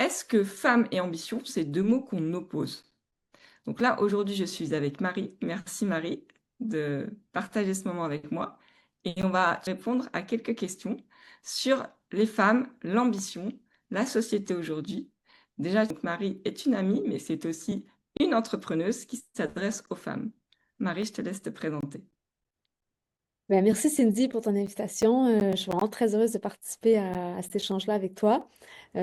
est-ce que femme et ambition, c'est deux mots qu'on oppose? Donc là, aujourd'hui, je suis avec Marie. Merci Marie de partager ce moment avec moi. Et on va répondre à quelques questions sur les femmes, l'ambition, la société aujourd'hui. Déjà, donc Marie est une amie, mais c'est aussi une entrepreneuse qui s'adresse aux femmes. Marie, je te laisse te présenter. Ben, merci Cindy pour ton invitation. Je suis vraiment très heureuse de participer à cet échange-là avec toi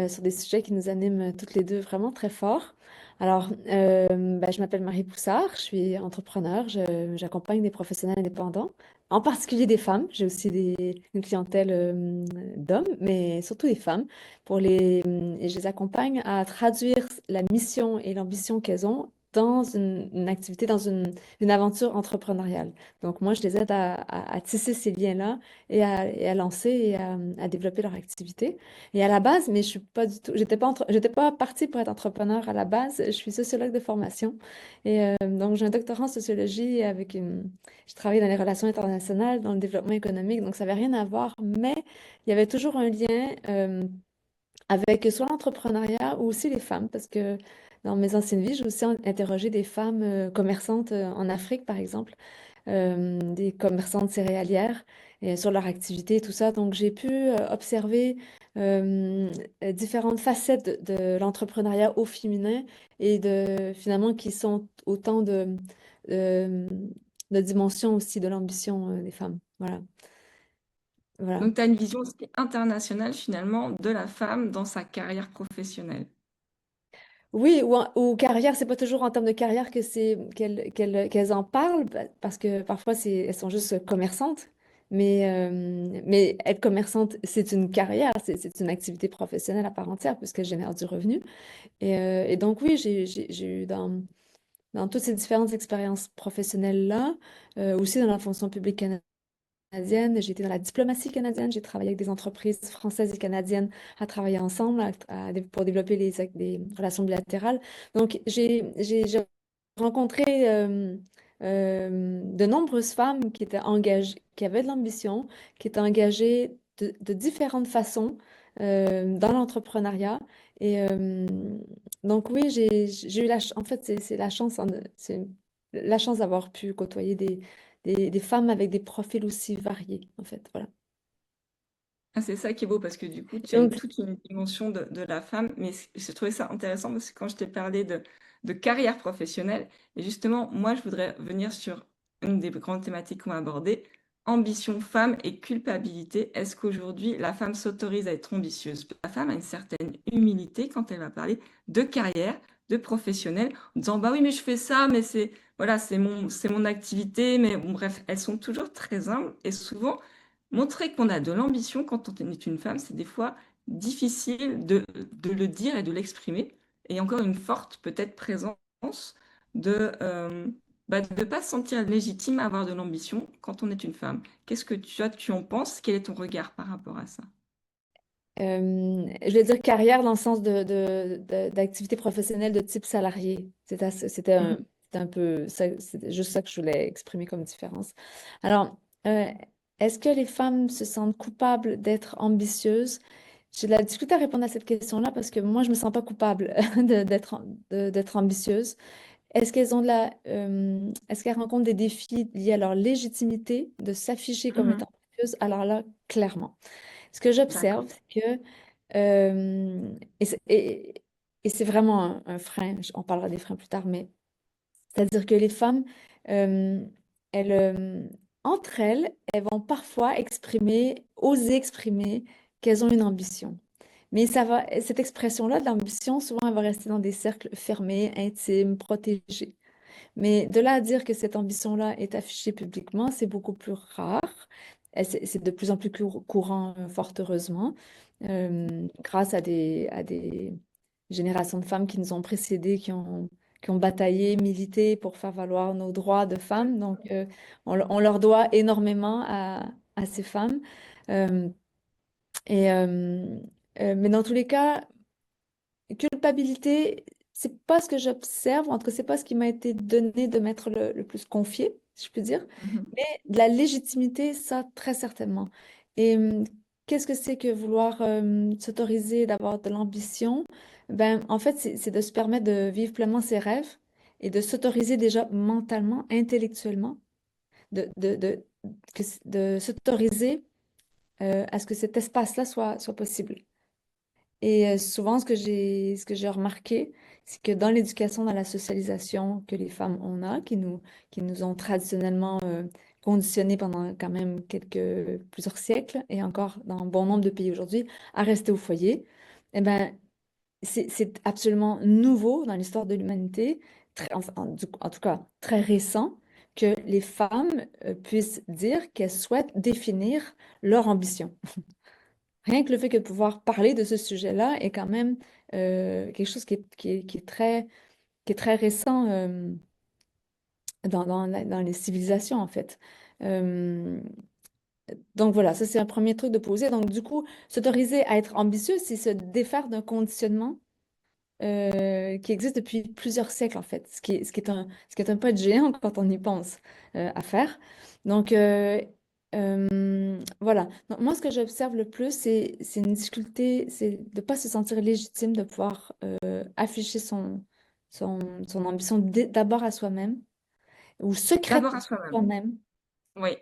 sur des sujets qui nous animent toutes les deux vraiment très fort. Alors, ben, je m'appelle Marie Poussard, je suis entrepreneur, j'accompagne des professionnels indépendants, en particulier des femmes. J'ai aussi une clientèle d'hommes, mais surtout des femmes, et je les accompagne à traduire la mission et l'ambition qu'elles ont dans une activité, dans une aventure entrepreneuriale. Donc, moi, je les aide à tisser ces liens-là et à lancer et à développer leur activité. Et à la base, mais je suis pas du tout, j'étais pas partie pour être entrepreneur à la base. Je suis sociologue de formation. Donc, j'ai un doctorat en sociologie je travaille dans les relations internationales, dans le développement économique. Donc, ça n'avait rien à voir, mais il y avait toujours un lien avec soit l'entrepreneuriat ou aussi les femmes, parce que dans mes anciennes vies, j'ai aussi interrogé des femmes commerçantes en Afrique, par exemple, des commerçantes céréalières et sur leur activité et tout ça. Donc, j'ai pu observer différentes facettes de l'entrepreneuriat au féminin et finalement qui sont autant de, de dimensions aussi de l'ambition des femmes. Voilà. Voilà. Donc, tu as une vision aussi internationale finalement de la femme dans sa carrière professionnelle. Oui, ou carrière, c'est pas toujours en termes de carrière qu'elles en parlent, parce que parfois elles sont juste commerçantes. Mais être commerçante, c'est une carrière, c'est une activité professionnelle à part entière puisqu'elle génère du revenu. Et donc oui, j'ai eu dans toutes ces différentes expériences professionnelles-là, aussi dans la fonction publique canadienne, j'ai été dans la diplomatie canadienne, j'ai travaillé avec des entreprises françaises et canadiennes à travailler ensemble pour développer des relations bilatérales. Donc, j'ai rencontré de nombreuses femmes qui étaient engagées, qui avaient de l'ambition, qui étaient engagées de différentes façons dans l'entrepreneuriat. Et donc, oui, j'ai eu en fait, c'est la chance, c'est la chance d'avoir pu côtoyer des femmes avec des profils aussi variés, en fait. Voilà. Ah, c'est ça qui est beau parce que du coup, tu as Donc, toute une dimension de la femme. Mais j'ai trouvé ça intéressant parce que quand je t'ai parlé de carrière professionnelle, et justement, moi, je voudrais venir sur une des grandes thématiques qu'on a abordées, ambition femme et culpabilité. Est-ce qu'aujourd'hui, la femme s'autorise à être ambitieuse? La femme a une certaine humilité quand elle va parler de carrière, de professionnel, en disant, bah oui, mais je fais ça, mais voilà, c'est mon activité. Mais bon, bref, elles sont toujours très humbles et souvent, montrer qu'on a de l'ambition quand on est une femme, c'est des fois difficile de le dire et de l'exprimer. Et encore une forte peut-être présence de de pas se sentir légitime à avoir de l'ambition quand on est une femme. Qu'est-ce que tu en penses? Quel est ton regard par rapport à ça? je vais dire carrière dans le sens d'activité professionnelle de type salarié. Mhm. C'était un peu, c'était juste ça que je voulais exprimer comme différence. Alors, euh, est-ce que les femmes se sentent coupables d'être ambitieuses? J'ai de la difficulté à répondre à cette question-là parce que moi, je me sens pas coupable d'être ambitieuse. Est-ce qu'elles rencontrent des défis liés à leur légitimité de s'afficher comme Mhm. étant ambitieuse? Alors là, clairement. Ce que D'accord. j'observe, c'est que, et c'est vraiment un frein, on parlera des freins plus tard, mais c'est-à-dire que les femmes, euh, elles, entre elles, elles vont parfois oser exprimer qu'elles ont une ambition. Mais cette expression-là de l'ambition, souvent, elle va rester dans des cercles fermés, intimes, protégés. Mais de là à dire que cette ambition-là est affichée publiquement, c'est beaucoup plus rare. C'est de plus en plus courant, fort heureusement, grâce à des générations de femmes qui nous ont précédées, qui ont bataillé, milité pour faire valoir nos droits de femmes. Donc, on leur doit énormément à ces femmes. Euh, mais dans tous les cas, culpabilité, c'est pas ce que j'observe, en tout cas, c'est pas ce qui m'a été donné de m'être le plus confié, si je peux dire. Mhm. Mais de la légitimité, ça, très certainement. Et qu'est-ce que c'est que vouloir s'autoriser d'avoir de l'ambition? Ben, en fait, c'est de se permettre de vivre pleinement ses rêves et de s'autoriser déjà mentalement, intellectuellement, de, de s'autoriser à ce que cet espace-là soit possible. Et souvent, ce que j'ai remarqué, c'est que dans l'éducation, dans la socialisation que les femmes on a, qui nous ont traditionnellement conditionnés pendant quand même plusieurs siècles, et encore dans bon nombre de pays aujourd'hui, à rester au foyer, eh ben, c'est absolument nouveau dans l'histoire de l'humanité, en tout cas très récent, que les femmes puissent dire qu'elles souhaitent définir leur ambition. Rien que le fait que de pouvoir parler de ce sujet-là est quand même quelque chose qui est très récent dans les civilisations, en fait. Euh, donc voilà, ça c'est un premier truc de poser. Donc du coup, s'autoriser à être ambitieux, c'est se défaire d'un conditionnement qui existe depuis plusieurs siècles, en fait, ce qui est un pas de géant quand on y pense à faire. Donc, voilà. Donc, moi, ce que j'observe le plus, c'est une difficulté, c'est de ne pas se sentir légitime de pouvoir afficher son ambition d'abord à soi-même ou D'abord secrètement à à soi-même. soi-même. Oui.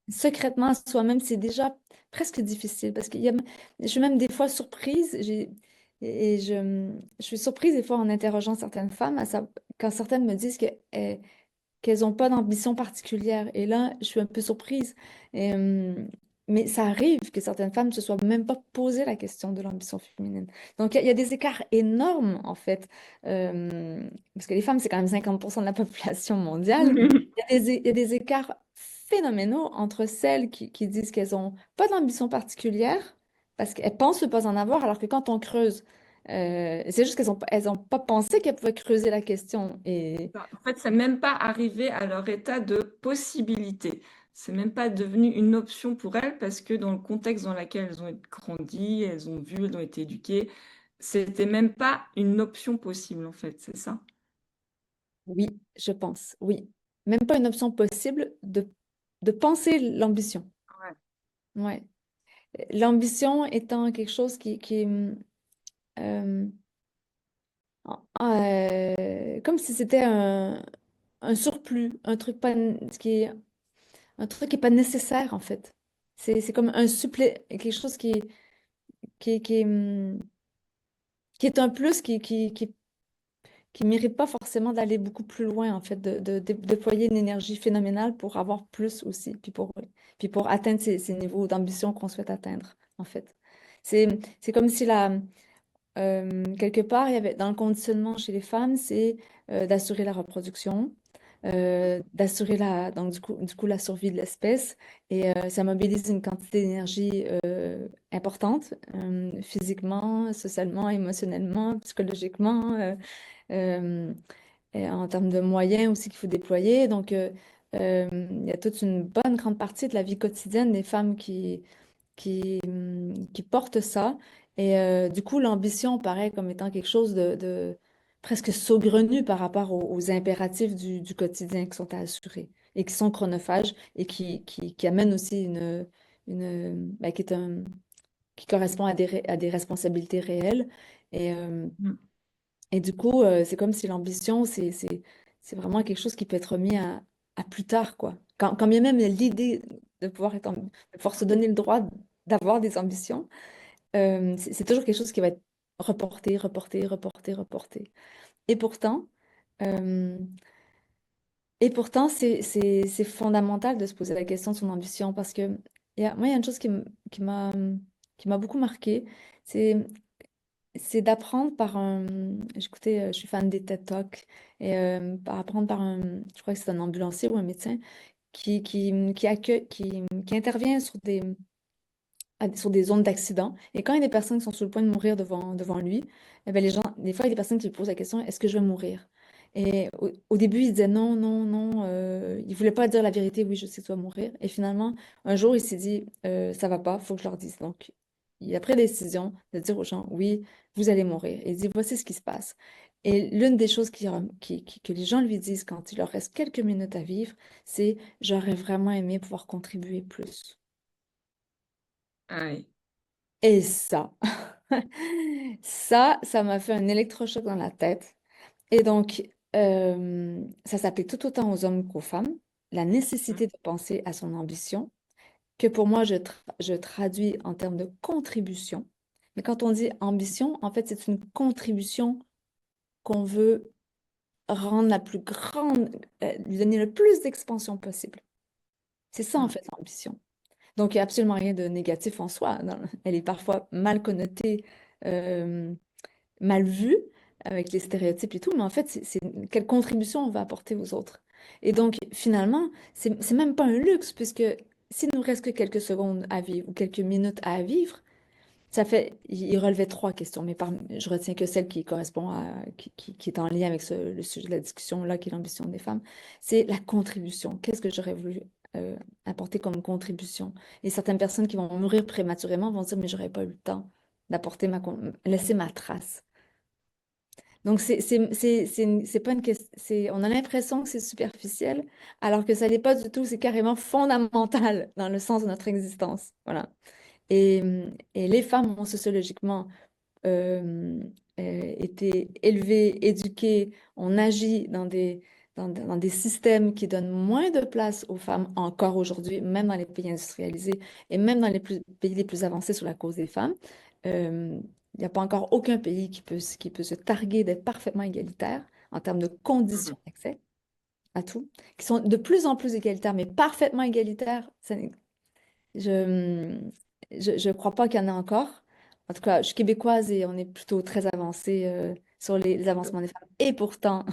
Secrètement à soi-même, c'est déjà presque difficile parce je suis même des fois surprise, je suis surprise des fois en interrogeant certaines femmes quand certaines me disent qu'elles n'ont pas d'ambition particulière. Et là, je suis un peu surprise. Et, mais ça arrive que certaines femmes ne se soient même pas posé la question de l'ambition féminine. Donc, il y a des écarts énormes, en fait, parce que les femmes, c'est quand même 50% de la population mondiale. Il y a des écarts phénoménaux entre celles qui disent qu'elles n'ont pas d'ambition particulière, parce qu'elles pensent ne pas en avoir, alors que quand on creuse, c'est juste elles ont pas pensé qu'elles pouvaient creuser la question. Et En fait, c'est même pas arrivé à leur état de possibilité. C'est même pas devenu une option pour elles parce que dans le contexte dans lequel elles ont grandi, elles ont vu, elles ont été éduquées, c'était même pas une option possible en fait, c'est ça? oui, je pense, oui. Même pas une option possible de penser l'ambition. Ouais. Ouais. L'ambition étant quelque chose qui euh, comme si c'était un surplus, un truc pas, un truc qui est pas nécessaire en fait. C'est comme un supplé, quelque chose qui, qui, hum, qui est un plus qui mérite pas forcément d'aller beaucoup plus loin, en fait, de déployer une énergie phénoménale pour avoir plus aussi, puis pour atteindre ces niveaux d'ambition qu'on souhaite atteindre, en fait. C'est comme si quelque part, il y avait, dans le conditionnement chez les femmes, c'est d'assurer la reproduction, d'assurer donc du coup, la survie de l'espèce, et ça mobilise une quantité d'énergie importante, physiquement, socialement, émotionnellement, psychologiquement. Euh, et en termes de moyens aussi qu'il faut déployer. Donc, il y a toute une bonne grande partie de la vie quotidienne des femmes qui portent ça. Et du coup, l'ambition paraît comme étant quelque chose de presque saugrenu par rapport aux impératifs du quotidien qui sont à assurer et qui sont chronophages et qui amènent aussi ben, qui correspond à des responsabilités réelles. Et, Mm. et du coup, c'est comme si l'ambition, c'est vraiment quelque chose qui peut être mis à plus tard, quoi. Quand bien même l'idée de de pouvoir se donner le droit d'avoir des ambitions, c'est toujours quelque chose qui va être reporté, reporté, reporté, reporté. Et pourtant, euh, c'est fondamental de se poser la question de son ambition parce que moi, il y a une chose qui m'a beaucoup marquée, c'est c'est d'apprendre par un... J'écoutais, je suis fan des TED Talks, et par apprendre par je crois que c'est un ambulancier ou un médecin, qui intervient sur des zones d'accident. Et quand il y a des personnes qui sont sur le point de mourir devant lui, eh ben, les gens, des fois, il y a des personnes qui lui posent la question, est-ce que je vais mourir? Et au début, il disait non, non, non. Il voulait pas dire la vérité, oui, je sais que tu vas mourir. Et finalement, un jour, il s'est dit, ça va pas, faut que je leur dise. Donc, il a pris la décision de dire aux gens, oui, vous allez mourir. Et il dit, voici ce qui se passe. Et l'une des choses que les gens lui disent quand il leur reste quelques minutes à vivre, c'est, j'aurais vraiment aimé pouvoir contribuer plus. Ah oui. Et ça, ça m'a fait un électrochoc dans la tête. Et donc, ça s'applique tout autant aux hommes qu'aux femmes, la nécessité de penser à son ambition, que pour moi, je traduis en termes de contribution. Mais quand on dit ambition, en fait, c'est une contribution qu'on veut rendre la plus grande, lui donner le plus d'expansion possible. C'est ça, en Mm. fait, l'ambition. Donc, il n'y a absolument rien de négatif en soi. Elle est parfois mal connotée, euh, mal vue, avec les stéréotypes et tout, mais en fait, quelle contribution on va apporter aux autres. Et donc, finalement, c'est même pas un luxe, puisque s'il nous reste que quelques secondes à vivre ou quelques minutes à vivre, ça fait, il relevait trois questions, mais je retiens que celle qui correspond qui est en lien avec le sujet de la discussion, là, qui est l'ambition des femmes. C'est la contribution. Qu'est-ce que j'aurais voulu apporter comme contribution? Et certaines personnes qui vont mourir prématurément vont dire, mais j'aurais pas eu le temps d'apporter laisser ma trace. Donc, c'est pas une question, on a l'impression que c'est superficiel, alors que ça n'est pas du tout, c'est carrément fondamental dans le sens de notre existence. Voilà. Et, et les femmes ont sociologiquement euh, été élevées, éduquées, on agit dans des systèmes qui donnent moins de place aux femmes encore aujourd'hui, même dans les pays industrialisés et même dans les pays les plus avancés sur la cause des femmes. Euh, il n'y a pas encore aucun pays qui peut se targuer d'être parfaitement égalitaire en termes de Mhm. conditions d'accès à tout, qui sont de plus en plus égalitaires, mais parfaitement égalitaires. Je je crois pas qu'il y en ait encore. En tout cas, je suis québécoise et on est plutôt très avancé sur les avancements des femmes. Et pourtant,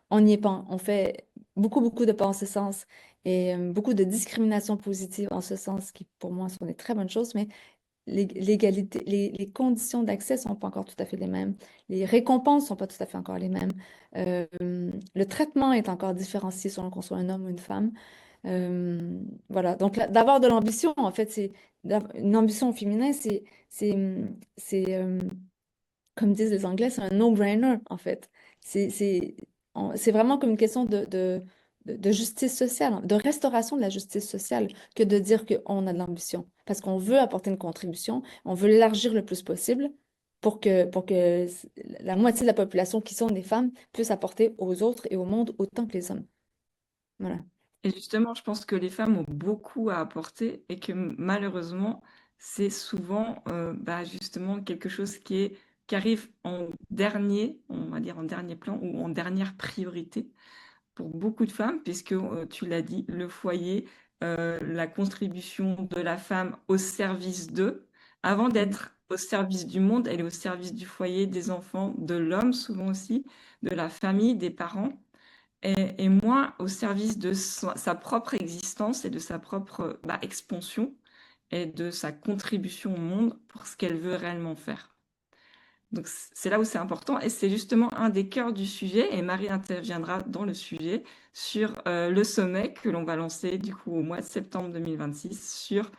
on n'y est pas. On fait beaucoup de pas en ce sens et beaucoup de discrimination positive en ce sens, qui pour moi sont des très bonnes choses, mais l'égalité, les conditions d'accès sont pas encore tout à fait les mêmes. Les récompenses sont pas tout à fait encore les mêmes. Euh, le traitement est encore différencié selon qu'on soit un homme ou une femme. Voilà, donc d'avoir de l'ambition, en fait, une ambition au féminin, c'est, c'est, comme disent les Anglais, c'est un no-brainer, en fait. C'est vraiment comme une question de justice sociale, de restauration de la justice sociale, que de dire qu'on a de l'ambition. Parce qu'on veut apporter une contribution, on veut l'élargir le plus possible pour que la moitié de la population qui sont des femmes puisse apporter aux autres et au monde autant que les hommes. Voilà. Et justement, je pense que les femmes ont beaucoup à apporter et que malheureusement, c'est souvent bah, justement quelque chose qui arrive en dernier, on va dire en dernier plan ou en dernière priorité pour beaucoup de femmes, puisque tu l'as dit, le foyer, la contribution de la femme au service d'eux, avant d'être au service du monde, elle est au service du foyer, des enfants, de l'homme souvent aussi, de la famille, des parents et moins au service de sa propre existence et de sa propre bah, expansion et de sa contribution au monde pour ce qu'elle veut réellement faire. Donc c'est là où c'est important et c'est justement un des cœurs du sujet et Marie interviendra dans le sujet sur le sommet que l'on va lancer du coup au mois de septembre 2026 sur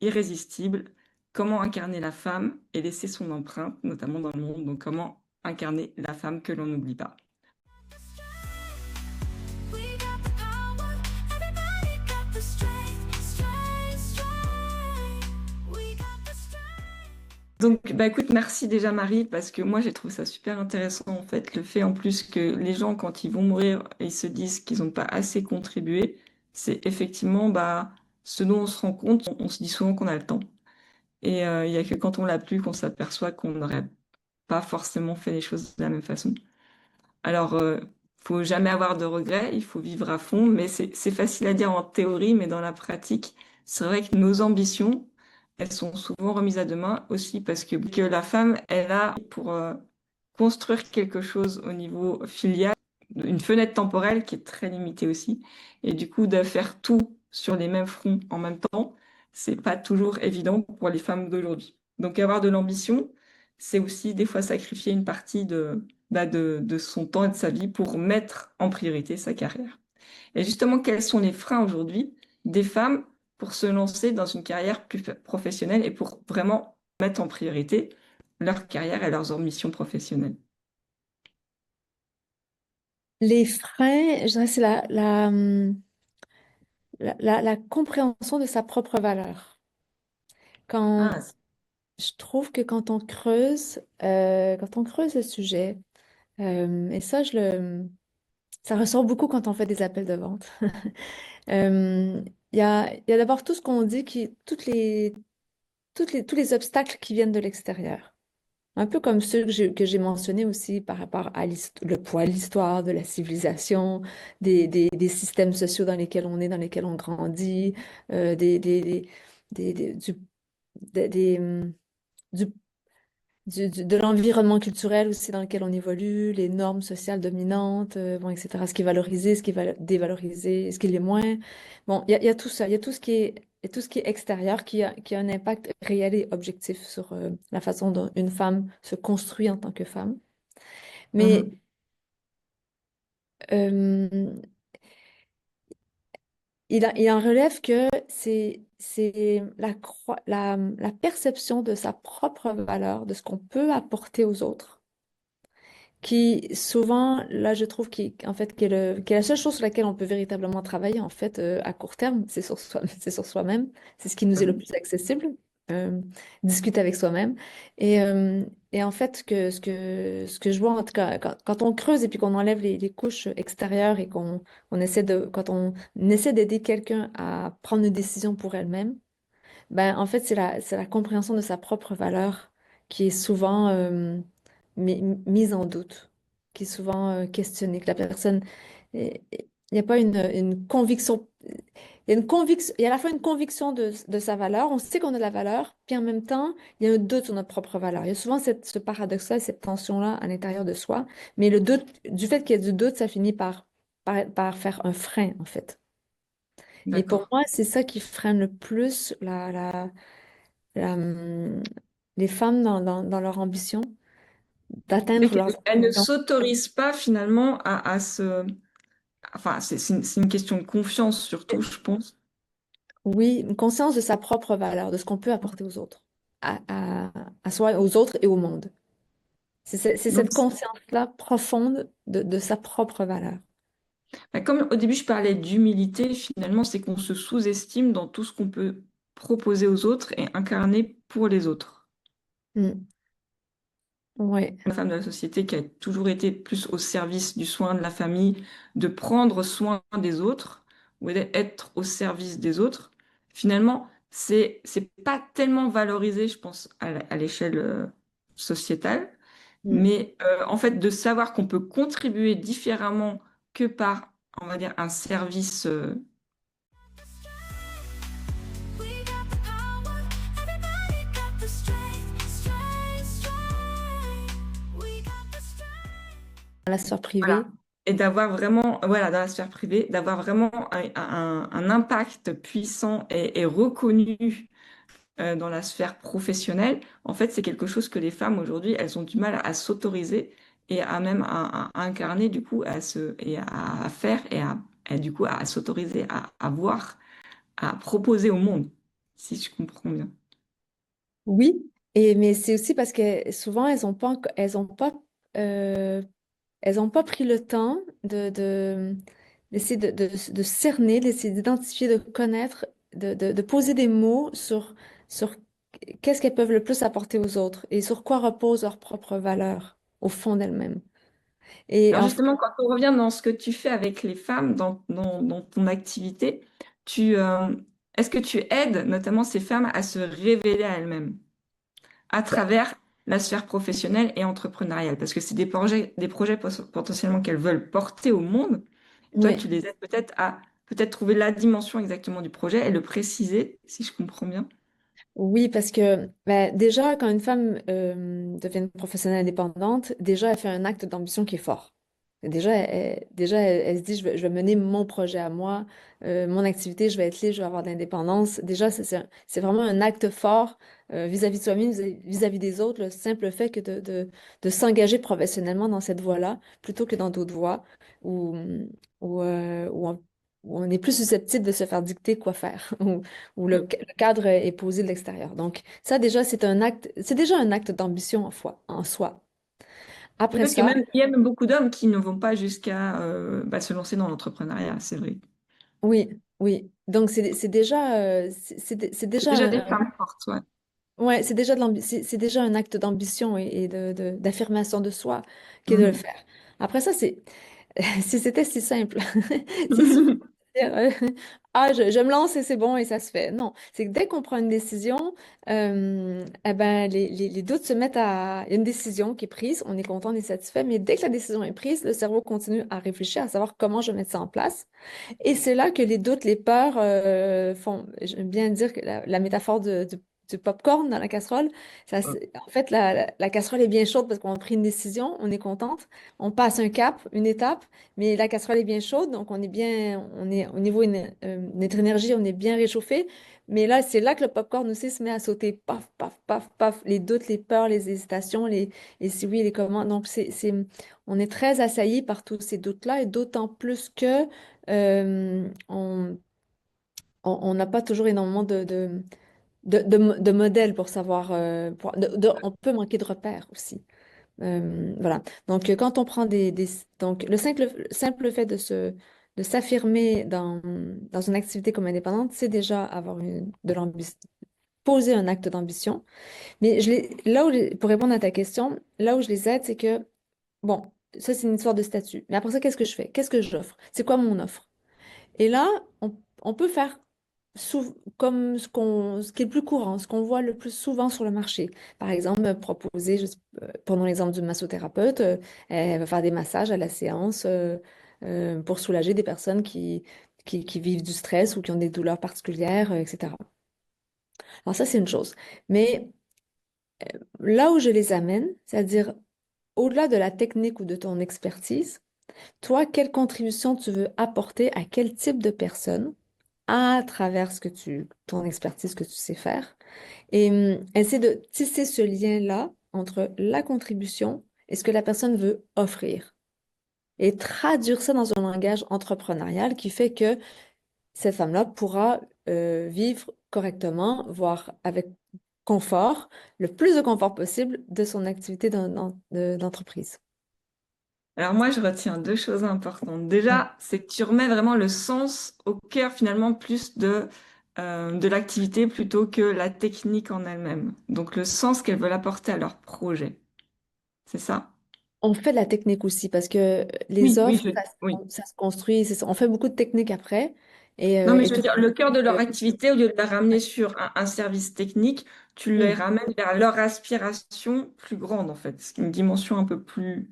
Irrésistible, comment incarner la femme et laisser son empreinte, notamment dans le monde, donc comment incarner la femme que l'on n'oublie pas. Donc, bah écoute, merci déjà Marie, parce que moi j'ai trouvé ça super intéressant en fait, le fait en plus que les gens quand ils vont mourir, ils se disent qu'ils n'ont pas assez contribué, c'est effectivement bah, ce dont on se rend compte, on se dit souvent qu'on a le temps. Et il y a que quand on l'a plus qu'on s'aperçoit qu'on n'aurait pas forcément fait les choses de la même façon. Alors, faut jamais avoir de regrets, il faut vivre à fond, mais c'est facile à dire en théorie, mais dans la pratique, c'est vrai que nos ambitions, elles sont souvent remises à demain aussi parce que la femme, elle a pour construire quelque chose au niveau filial, une fenêtre temporelle qui est très limitée aussi, et du coup, de faire tout sur les mêmes fronts en même temps, c'est pas toujours évident pour les femmes d'aujourd'hui. Donc, avoir de l'ambition, c'est aussi des fois sacrifier une partie bah, de son temps et de sa vie pour mettre en priorité sa carrière. Et justement, quels sont les freins aujourd'hui des femmes pour se lancer dans une carrière plus professionnelle et pour vraiment mettre en priorité leur carrière et leurs ambitions professionnelles? Les freins, je dirais, c'est la compréhension de sa propre valeur. Quand, Ah, je trouve que quand on creuse le sujet, et ça, ça ressort beaucoup quand on fait des appels de vente. Euh, il y a d'abord tout ce qu'on dit, tous les obstacles qui viennent de l'extérieur. Un peu comme ceux que j'ai mentionnés aussi par rapport à le poids de l'histoire, de la civilisation, des systèmes sociaux dans lesquels on est, dans lesquels on grandit, des, du, du de l'environnement culturel aussi dans lequel on évolue, les normes sociales dominantes, bon, etc. Ce qui est valorisé, ce qui est dévalorisé, ce qui l'est moins. Bon, il y a tout ça, il y a tout ce qui est, il y a tout ce qui est extérieur qui a un impact réel et objectif sur la façon dont une femme se construit en tant que femme. Mais Mhm. euh, il en relève que c'est la perception de sa propre valeur, de ce qu'on peut apporter aux autres qui souvent, là, je trouve en fait, qui est la seule chose sur laquelle on peut véritablement travailler, en fait, à court terme, c'est sur soi, c'est sur soi-même. C'est ce qui nous est le Mhm. plus accessible, euh, discuter avec soi-même. Et en fait, ce que je vois, en tout cas, quand on creuse et puis qu'on enlève les couches extérieures et quand on essaie d'aider quelqu'un à prendre une décision pour elle-même, ben, en fait, c'est la compréhension de sa propre valeur qui est souvent mise en doute, qui est souvent questionnée, que la personne, il n'y a pas une conviction, il y a une conviction, il y a à la fois une conviction de sa valeur, on sait qu'on a de la valeur, puis en même temps, il y a un doute sur notre propre valeur. Il y a souvent ce paradoxe-là, cette tension-là à l'intérieur de soi, mais le doute, du fait qu'il y ait du doute, ça finit par faire un frein, en fait. Et pour D'accord. moi, c'est ça qui freine le plus la, les femmes dans leur ambition C'est d'atteindre leurs qu'elle ne ambitions. s'autorise pas finalement à se... Enfin, c'est une question de confiance surtout, je pense. Oui, une conscience de sa propre valeur, de ce qu'on peut apporter aux autres, à, à, à soi, aux autres et au monde. C'est Donc, cette conscience-là profonde de sa propre valeur. bah, comme au début je parlais d'humilité, finalement, c'est qu'on se sous-estime dans tout ce qu'on peut proposer aux autres et incarner pour les autres. Mm. Ouais. Une femme de la société qui a toujours été plus au service du soin de la famille, de prendre soin des autres ou d'être au service des autres, finalement, c'est pas tellement valorisé, je pense, à l'échelle sociétale, Mm. mais en fait, de savoir qu'on peut contribuer différemment que par, on va dire, un service. We got the power, everybody got the strength, strength, strength. We got the strength. Dans la sphère Voilà. privée. Et d'avoir vraiment, voilà, dans la sphère privée, d'avoir vraiment un impact puissant et reconnu dans la sphère professionnelle, en fait, c'est quelque chose que les femmes aujourd'hui, elles ont du mal à s'autoriser et à même à incarner, du coup, et à faire et du coup, à s'autoriser à voir, à proposer au monde, si je comprends bien. Oui, mais c'est aussi parce que souvent, euh, elles ont pas pris le temps d'essayer de cerner, d'essayer d'identifier, de connaître, de poser des mots sur qu'est-ce qu'elles peuvent le plus apporter aux autres et sur quoi repose leur propre valeur au fond d'elles-mêmes. Et Alors en fait, justement, quand on revient dans ce que tu fais avec les femmes, dans ton activité, tu, euh, est-ce que tu aides notamment ces femmes à se révéler à elles-mêmes à travers la sphère professionnelle et entrepreneuriale? Parce que c'est des projets potentiellement qu'elles veulent porter au monde. Et toi, oui. tu les aides peut-être à peut-être trouver la dimension exactement du projet et le préciser, si je comprends bien. Oui, parce que ben, déjà, quand une femme devient une professionnelle indépendante, déjà, elle fait un acte d'ambition qui est fort. Elle se dit, je vais mener mon projet à moi, mon activité, je vais être libre, je vais avoir de l'indépendance. Déjà, c'est vraiment un acte fort vis-à-vis de soi-même, vis-à-vis des autres, le simple fait que de s'engager professionnellement dans cette voie-là, plutôt que dans d'autres voies où, où on est plus susceptible de se faire dicter quoi faire, où le cadre est posé de l'extérieur. Donc, ça, déjà, c'est déjà un acte d'ambition en soi. Oui, Après parce que ça, même, il y a même beaucoup d'hommes qui ne vont pas jusqu'à se lancer dans l'entrepreneuriat, c'est vrai. oui, oui. Donc, c'est déjà, c'est C'est déjà déjà des femmes fortes, ouais. Ouais, c'est déjà un acte d'ambition et d'affirmation de soi qui est de le Mhm. faire. Après ça, si c'était si simple, c'est sûr. Ah, je me lance et c'est bon et ça se fait. Non, c'est que dès qu'on prend une décision, eh ben, les doutes se mettent à... Il y a une décision qui est prise, on est content, on est satisfait, mais dès que la décision est prise, le cerveau continue à réfléchir, à savoir comment je vais mettre ça en place. Et c'est là que les doutes, les peurs font... J'aime bien dire que la métaphore du popcorn dans la casserole, en fait, la casserole est bien chaude parce qu'on a pris une décision, on est contente, on passe un cap, une étape, mais la casserole est bien chaude, donc on est au niveau notre énergie, on est bien réchauffé. Mais là, c'est là que le popcorn aussi se met à sauter, paf, paf, paf, paf, les doutes, les peurs, les hésitations, les si oui, les comment. Donc, on est très assailli par tous ces doutes-là, et d'autant plus que on n'a pas toujours énormément de modèles pour savoir. On peut manquer de repères aussi. Voilà. Donc, quand on prend donc, le simple fait de s'affirmer dans une activité comme indépendante, c'est déjà avoir de l'ambition, poser un acte d'ambition. Mais pour répondre à ta question, là où je les aide, c'est que, bon, ça, c'est une histoire de statut. Mais après ça, qu'est-ce que je fais? Qu'est-ce que j'offre? C'est quoi mon offre? Et là, on peut faire comme ce qui est le plus courant, ce qu'on voit le plus souvent sur le marché. Par exemple, proposer, prenons l'exemple d'une massothérapeute, elle va faire des massages à la séance pour soulager des personnes qui vivent du stress ou qui ont des douleurs particulières, etc. Alors ça, c'est une chose. Mais là où je les amène, c'est-à-dire au-delà de la technique ou de ton expertise, toi, quelle contribution tu veux apporter à quel type de personne à travers ton expertise que tu sais faire. Et essaie de tisser ce lien-là entre la contribution et ce que la personne veut offrir. Et traduire ça dans un langage entrepreneurial qui fait que cette femme-là pourra vivre correctement, voire avec confort, le plus de confort possible de son activité d'entreprise. Alors moi, je retiens deux choses importantes. Mm. Déjà, c'est que tu remets vraiment le sens au cœur finalement plus de l'activité plutôt que la technique en elle-même. Donc le sens qu'elles veulent apporter à leur projet. C'est ça? On fait de la technique aussi parce que les Oui, oui, offres, oui. ça se construit. On fait beaucoup de techniques après Non, mais et je veux tout. dire, le cœur de leur activité, au lieu de la ramener sur un service technique, tu les Mm. ramènes vers leur aspiration plus grande, en fait. C'est une dimension un peu plus,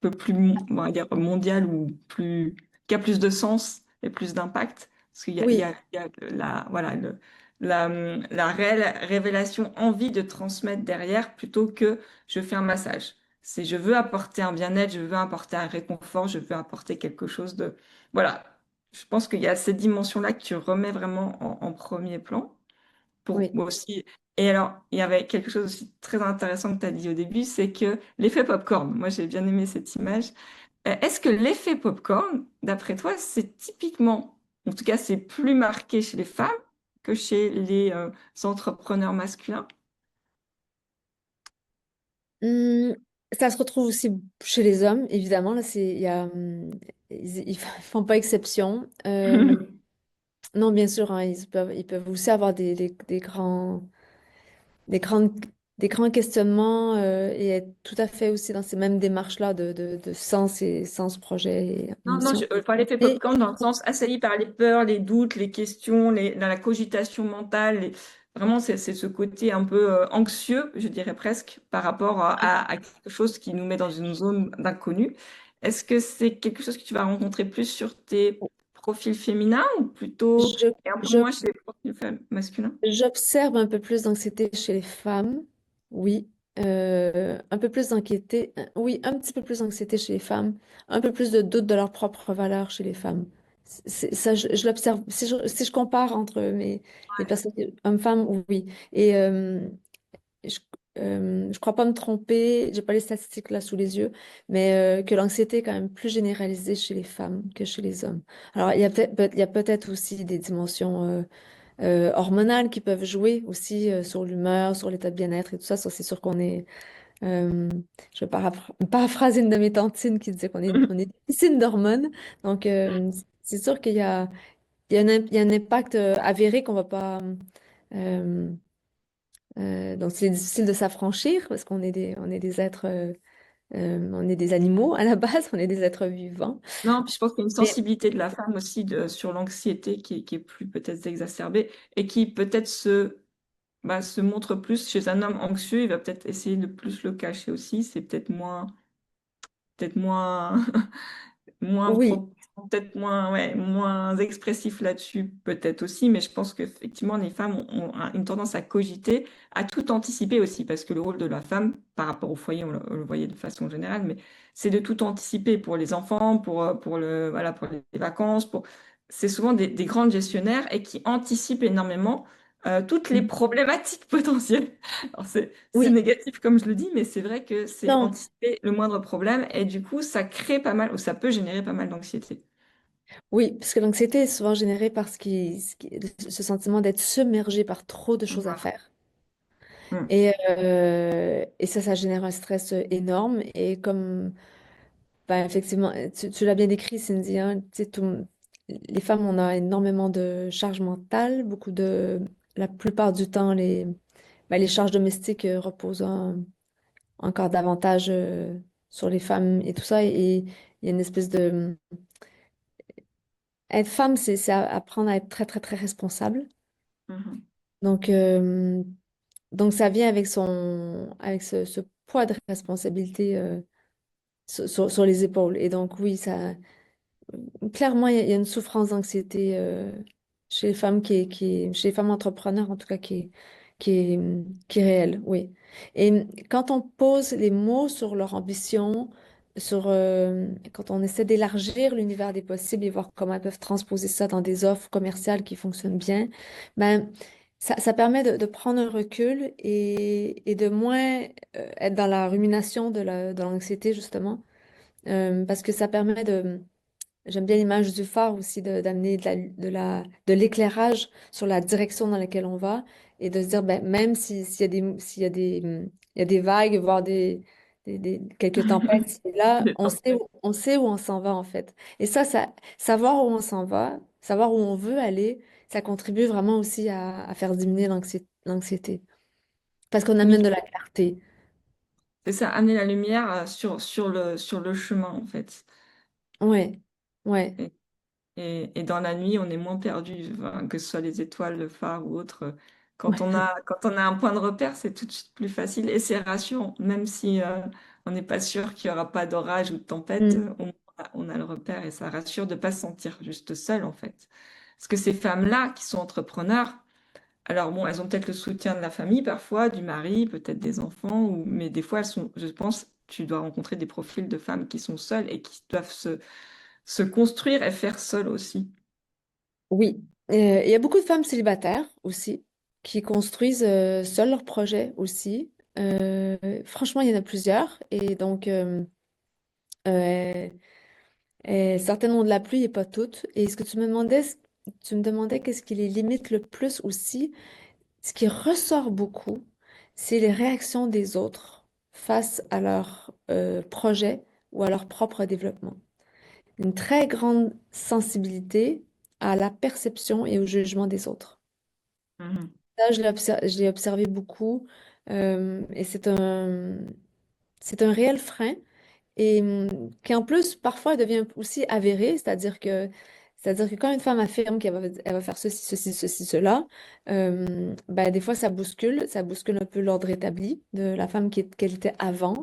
on va dire, mondiale ou plus, qui a plus de sens et plus d'impact. Parce qu'il y a, il y Oui, a, il y a voilà, la réelle révélation, envie de transmettre derrière plutôt que je fais un massage. C'est je veux apporter un bien-être, je veux apporter un réconfort, je veux apporter quelque chose de... Voilà. Je pense qu'il y a cette dimension-là que tu remets vraiment en premier plan pour oui. moi aussi. Et alors, il y avait quelque chose aussi de très intéressant que tu as dit au début, c'est que l'effet popcorn, moi j'ai bien aimé cette image. Est-ce que l'effet popcorn, d'après toi, c'est typiquement, en tout cas c'est plus marqué chez les femmes que chez les entrepreneurs masculins? Hum, Ça se retrouve aussi chez les hommes, évidemment. Là, ils font pas exception. Non, bien sûr, hein, ils peuvent aussi avoir des grandes, des grands questionnements et être tout à fait aussi dans ces mêmes démarches-là de sens, projet et Non, non, mission. je parlais d'effet Mais popcorn dans le sens assailli par les peurs, les doutes, les questions, dans la cogitation mentale. Vraiment, c'est ce côté un peu anxieux, je dirais presque, par rapport à quelque chose qui nous met dans une zone d'inconnu. Est-ce que c'est quelque chose que tu vas rencontrer plus sur tes profils féminins ou plutôt je, et un peu je moins chez les profils masculins? J'observe un peu plus d'anxiété chez les femmes, oui. Un peu plus d'anxiété, oui, un petit peu plus d'anxiété chez les femmes, un peu plus de doute de leur propre valeur chez les femmes. Ça, je l'observe. Si je compare entre les personnes, hommes-femmes, oui. Et je, je crois pas me tromper, j'ai pas les statistiques là sous les yeux, mais que l'anxiété est quand même plus généralisée chez les femmes que chez les hommes. Alors, il y a peut-être aussi des dimensions hormonales qui peuvent jouer aussi sur l'humeur, sur l'état de bien-être et tout ça. Ça, c'est sûr qu'on est. euh, je vais paraphraser une de mes tantines qui disait on est des piscines d'hormones. Donc, c'est sûr qu'il y a un impact avéré qu'on va pas. euh, Donc, c'est difficile de s'affranchir parce on est des êtres, on est des animaux à la base, on est des êtres vivants. Non, puis je pense qu'il y a une Mais sensibilité de la femme aussi sur l'anxiété qui est plus peut-être exacerbée et qui peut-être se montre plus chez un homme anxieux. Il va peut-être essayer de plus le cacher aussi. C'est peut-être moins, moins oui, pro- peut-être moins, ouais, moins expressif là-dessus, peut-être aussi, mais je pense qu'effectivement, les femmes ont une tendance à cogiter, à tout anticiper aussi, parce que le rôle de la femme, par rapport au foyer, on le voyait de façon générale, mais c'est de tout anticiper pour les enfants, voilà, pour les vacances, c'est souvent des grandes gestionnaires et qui anticipent énormément toutes les problématiques potentielles. Alors, c'est oui, négatif comme je le dis, mais c'est vrai que c'est non, anticiper le moindre problème et du coup, ça crée pas mal ou ça peut générer pas mal d'anxiété. oui, parce que l'anxiété est souvent générée par ce sentiment d'être submergé par trop de choses à Voilà. faire. Mm. Et ça génère un stress énorme. Et comme, ben, effectivement, tu l'as bien décrit, Cindy, hein, tu sais, les femmes, on a énormément de charge mentale, la plupart du temps, les charges domestiques reposent encore davantage sur les femmes et tout ça. Et il y a une espèce de... Être femme, c'est apprendre à être très, très, très responsable. Mhm. Donc, euh, donc ça vient avec avec ce poids de responsabilité sur les épaules. Et donc, oui, clairement, il y a une souffrance d'anxiété chez les femmes chez les femmes entrepreneurs, en tout cas, qui est réelle, oui. Et quand on pose les mots sur leur ambition, quand on essaie d'élargir l'univers des possibles et voir comment elles peuvent transposer ça dans des offres commerciales qui fonctionnent bien, ben, ça permet de prendre un recul et de moins être dans la rumination de l'anxiété, justement, parce que ça permet de... J'aime bien l'image du phare aussi, d'amener de l'éclairage sur la direction dans laquelle on va et de se dire, ben, même il y a des vagues, voire quelques tempêtes ici et là, Des tempêtes. on sait où on s'en va en fait. Et savoir où on s'en va, savoir où on veut aller, ça contribue vraiment aussi à faire diminuer l'anxiété. Parce qu'on Oui, amène de la clarté. c'est ça, amener la lumière sur le chemin en fait. Ouais, ouais. Et, et dans la nuit, on est moins perdu, enfin, que ce soit les étoiles, le phare ou autre. Quand on a un point de repère, c'est tout de suite plus facile et c'est rassurant, même si on n'est pas sûr qu'il n'y aura pas d'orage ou de tempête, Mm. on a le repère et ça rassure de ne pas se sentir juste seul en fait. Parce que ces femmes-là qui sont entrepreneurs, alors bon, elles ont peut-être le soutien de la famille parfois, du mari, peut-être des enfants, mais des fois, je pense, tu dois rencontrer des profils de femmes qui sont seules et qui doivent se construire et faire seules aussi. Oui, il y a beaucoup de femmes célibataires aussi qui construisent seules leurs projets aussi. Franchement, il y en a plusieurs et donc euh, certaines ont de la pluie et pas toutes. Et ce que tu me demandais qu'est-ce qui les limite le plus aussi, ce qui ressort beaucoup, c'est les réactions des autres face à leurs projets ou à leur propre développement. Une très grande sensibilité à la perception et au jugement des autres. Mhm. Ça, je l'ai observé beaucoup et c'est un réel frein et qui en plus parfois devient aussi avéré, c'est-à-dire que quand une femme affirme elle va faire ceci, ceci, ceci, cela, ben, des fois ça bouscule un peu l'ordre établi de la femme qu'elle était avant.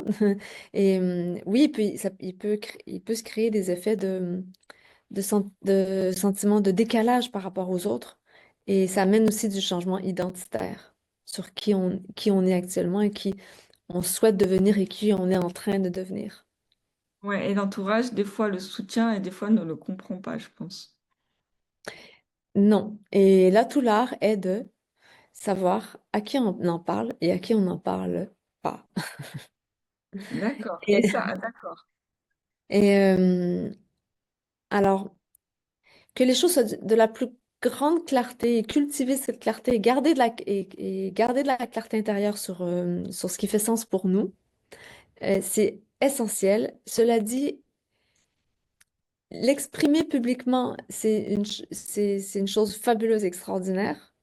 Et oui, il peut se créer des effets de sentiment de décalage par rapport aux autres. Et ça amène aussi du changement identitaire sur qui on est actuellement et qui on souhaite devenir et qui on est en train de devenir. Ouais, et l'entourage, des fois, le soutient et des fois ne le comprend pas, je pense. Non. Et là, tout l'art est de savoir à qui on en parle et à qui on n'en parle pas. D'accord. Et Et, ça, ah, d'accord. et, alors, que les choses soient de la plus grande clarté et cultiver cette clarté et garder de la clarté intérieure sur ce qui fait sens pour nous. C'est essentiel. Cela dit, l'exprimer publiquement, c'est une chose fabuleuse, extraordinaire,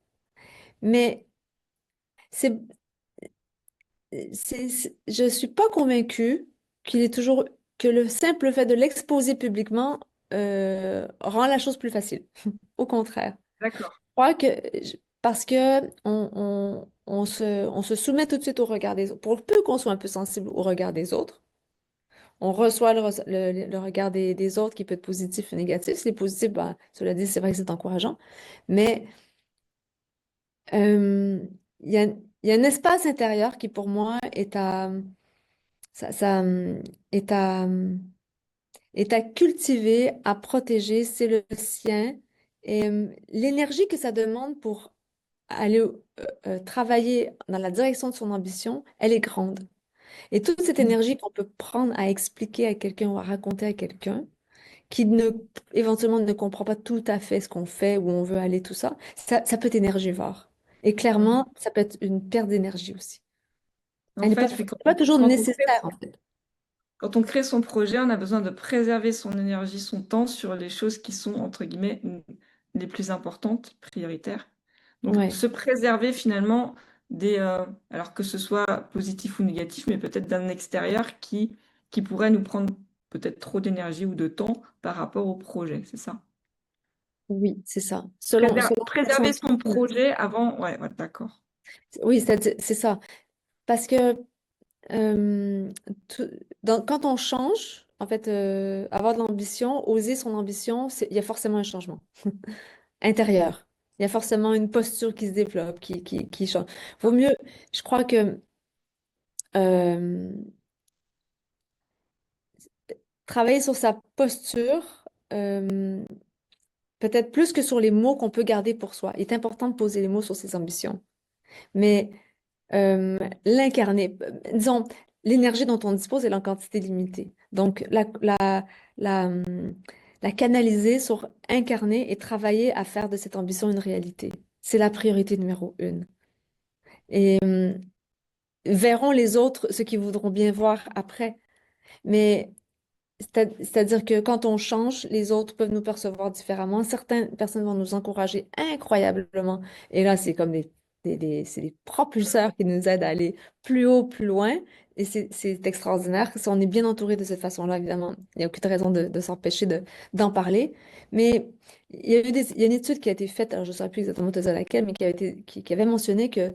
mais c'est je suis pas convaincue qu'il est toujours que le simple fait de l'exposer publiquement rend la chose plus facile. Au contraire. D'accord. Je crois que parce que on se soumet tout de suite au regard des autres. Pour peu qu'on soit un peu sensible au regard des autres, on reçoit le regard des autres qui peut être positif ou négatif. Si c'est positif, ben, cela dit, c'est vrai que c'est encourageant. Mais euh, il y a, il y a un espace intérieur qui, pour moi, ça, est à, est à cultiver, à protéger. C'est le sien. Et l'énergie que ça demande pour aller travailler dans la direction de son ambition, elle est grande. Et toute cette Mhm. énergie qu'on peut prendre à expliquer à quelqu'un ou à raconter à quelqu'un, qui ne, éventuellement ne comprend pas tout à fait ce qu'on fait, où on veut aller, tout ça, ça peut être énergivore. Et Mhm. clairement, ça peut être une perte d'énergie aussi. En Elle n'est pas, fait, oui, pas toujours quand on crée nécessaire, en fait. Quand on crée son projet, on a besoin de préserver son énergie, son temps sur les choses qui sont, entre guillemets, les plus importantes, prioritaires. Donc, Ouais. se préserver finalement alors que ce soit positif ou négatif, mais peut-être d'un extérieur qui pourrait nous prendre peut-être trop d'énergie ou de temps par rapport au projet, c'est ça. Oui, c'est ça. Selon la Préserver personne. son projet avant, ouais, ouais, d'accord. Oui, c'est ça. Parce que euh, tout- quand on change, en fait, avoir de l'ambition, oser son ambition, il y a forcément un changement intérieur. Il y a forcément une posture qui se développe, qui change. Vaut mieux, je crois que euh, travailler sur sa posture, peut-être plus que sur les mots qu'on peut garder pour soi. Il est important de poser les mots sur ses ambitions. Mais l'incarner, disons, l'énergie dont on dispose, elle est en quantité limitée. Donc, la, hum, la canaliser sur incarner et travailler à faire de cette ambition une réalité. C'est la priorité numéro une. Et verront les autres ce qu'ils voudront bien voir après. Mais c'est-à-dire que quand on change, les autres peuvent nous percevoir différemment. Certaines personnes vont nous encourager incroyablement. Et là, c'est comme c'est des propulseurs qui nous aident à aller plus haut, plus loin. Et c'est extraordinaire. Si on est bien entouré de cette façon-là, évidemment, il n'y a aucune raison de s'empêcher d'en parler. Mais il y a une étude qui a été faite, alors je ne saurais plus exactement te dire laquelle, mais qui avait mentionné que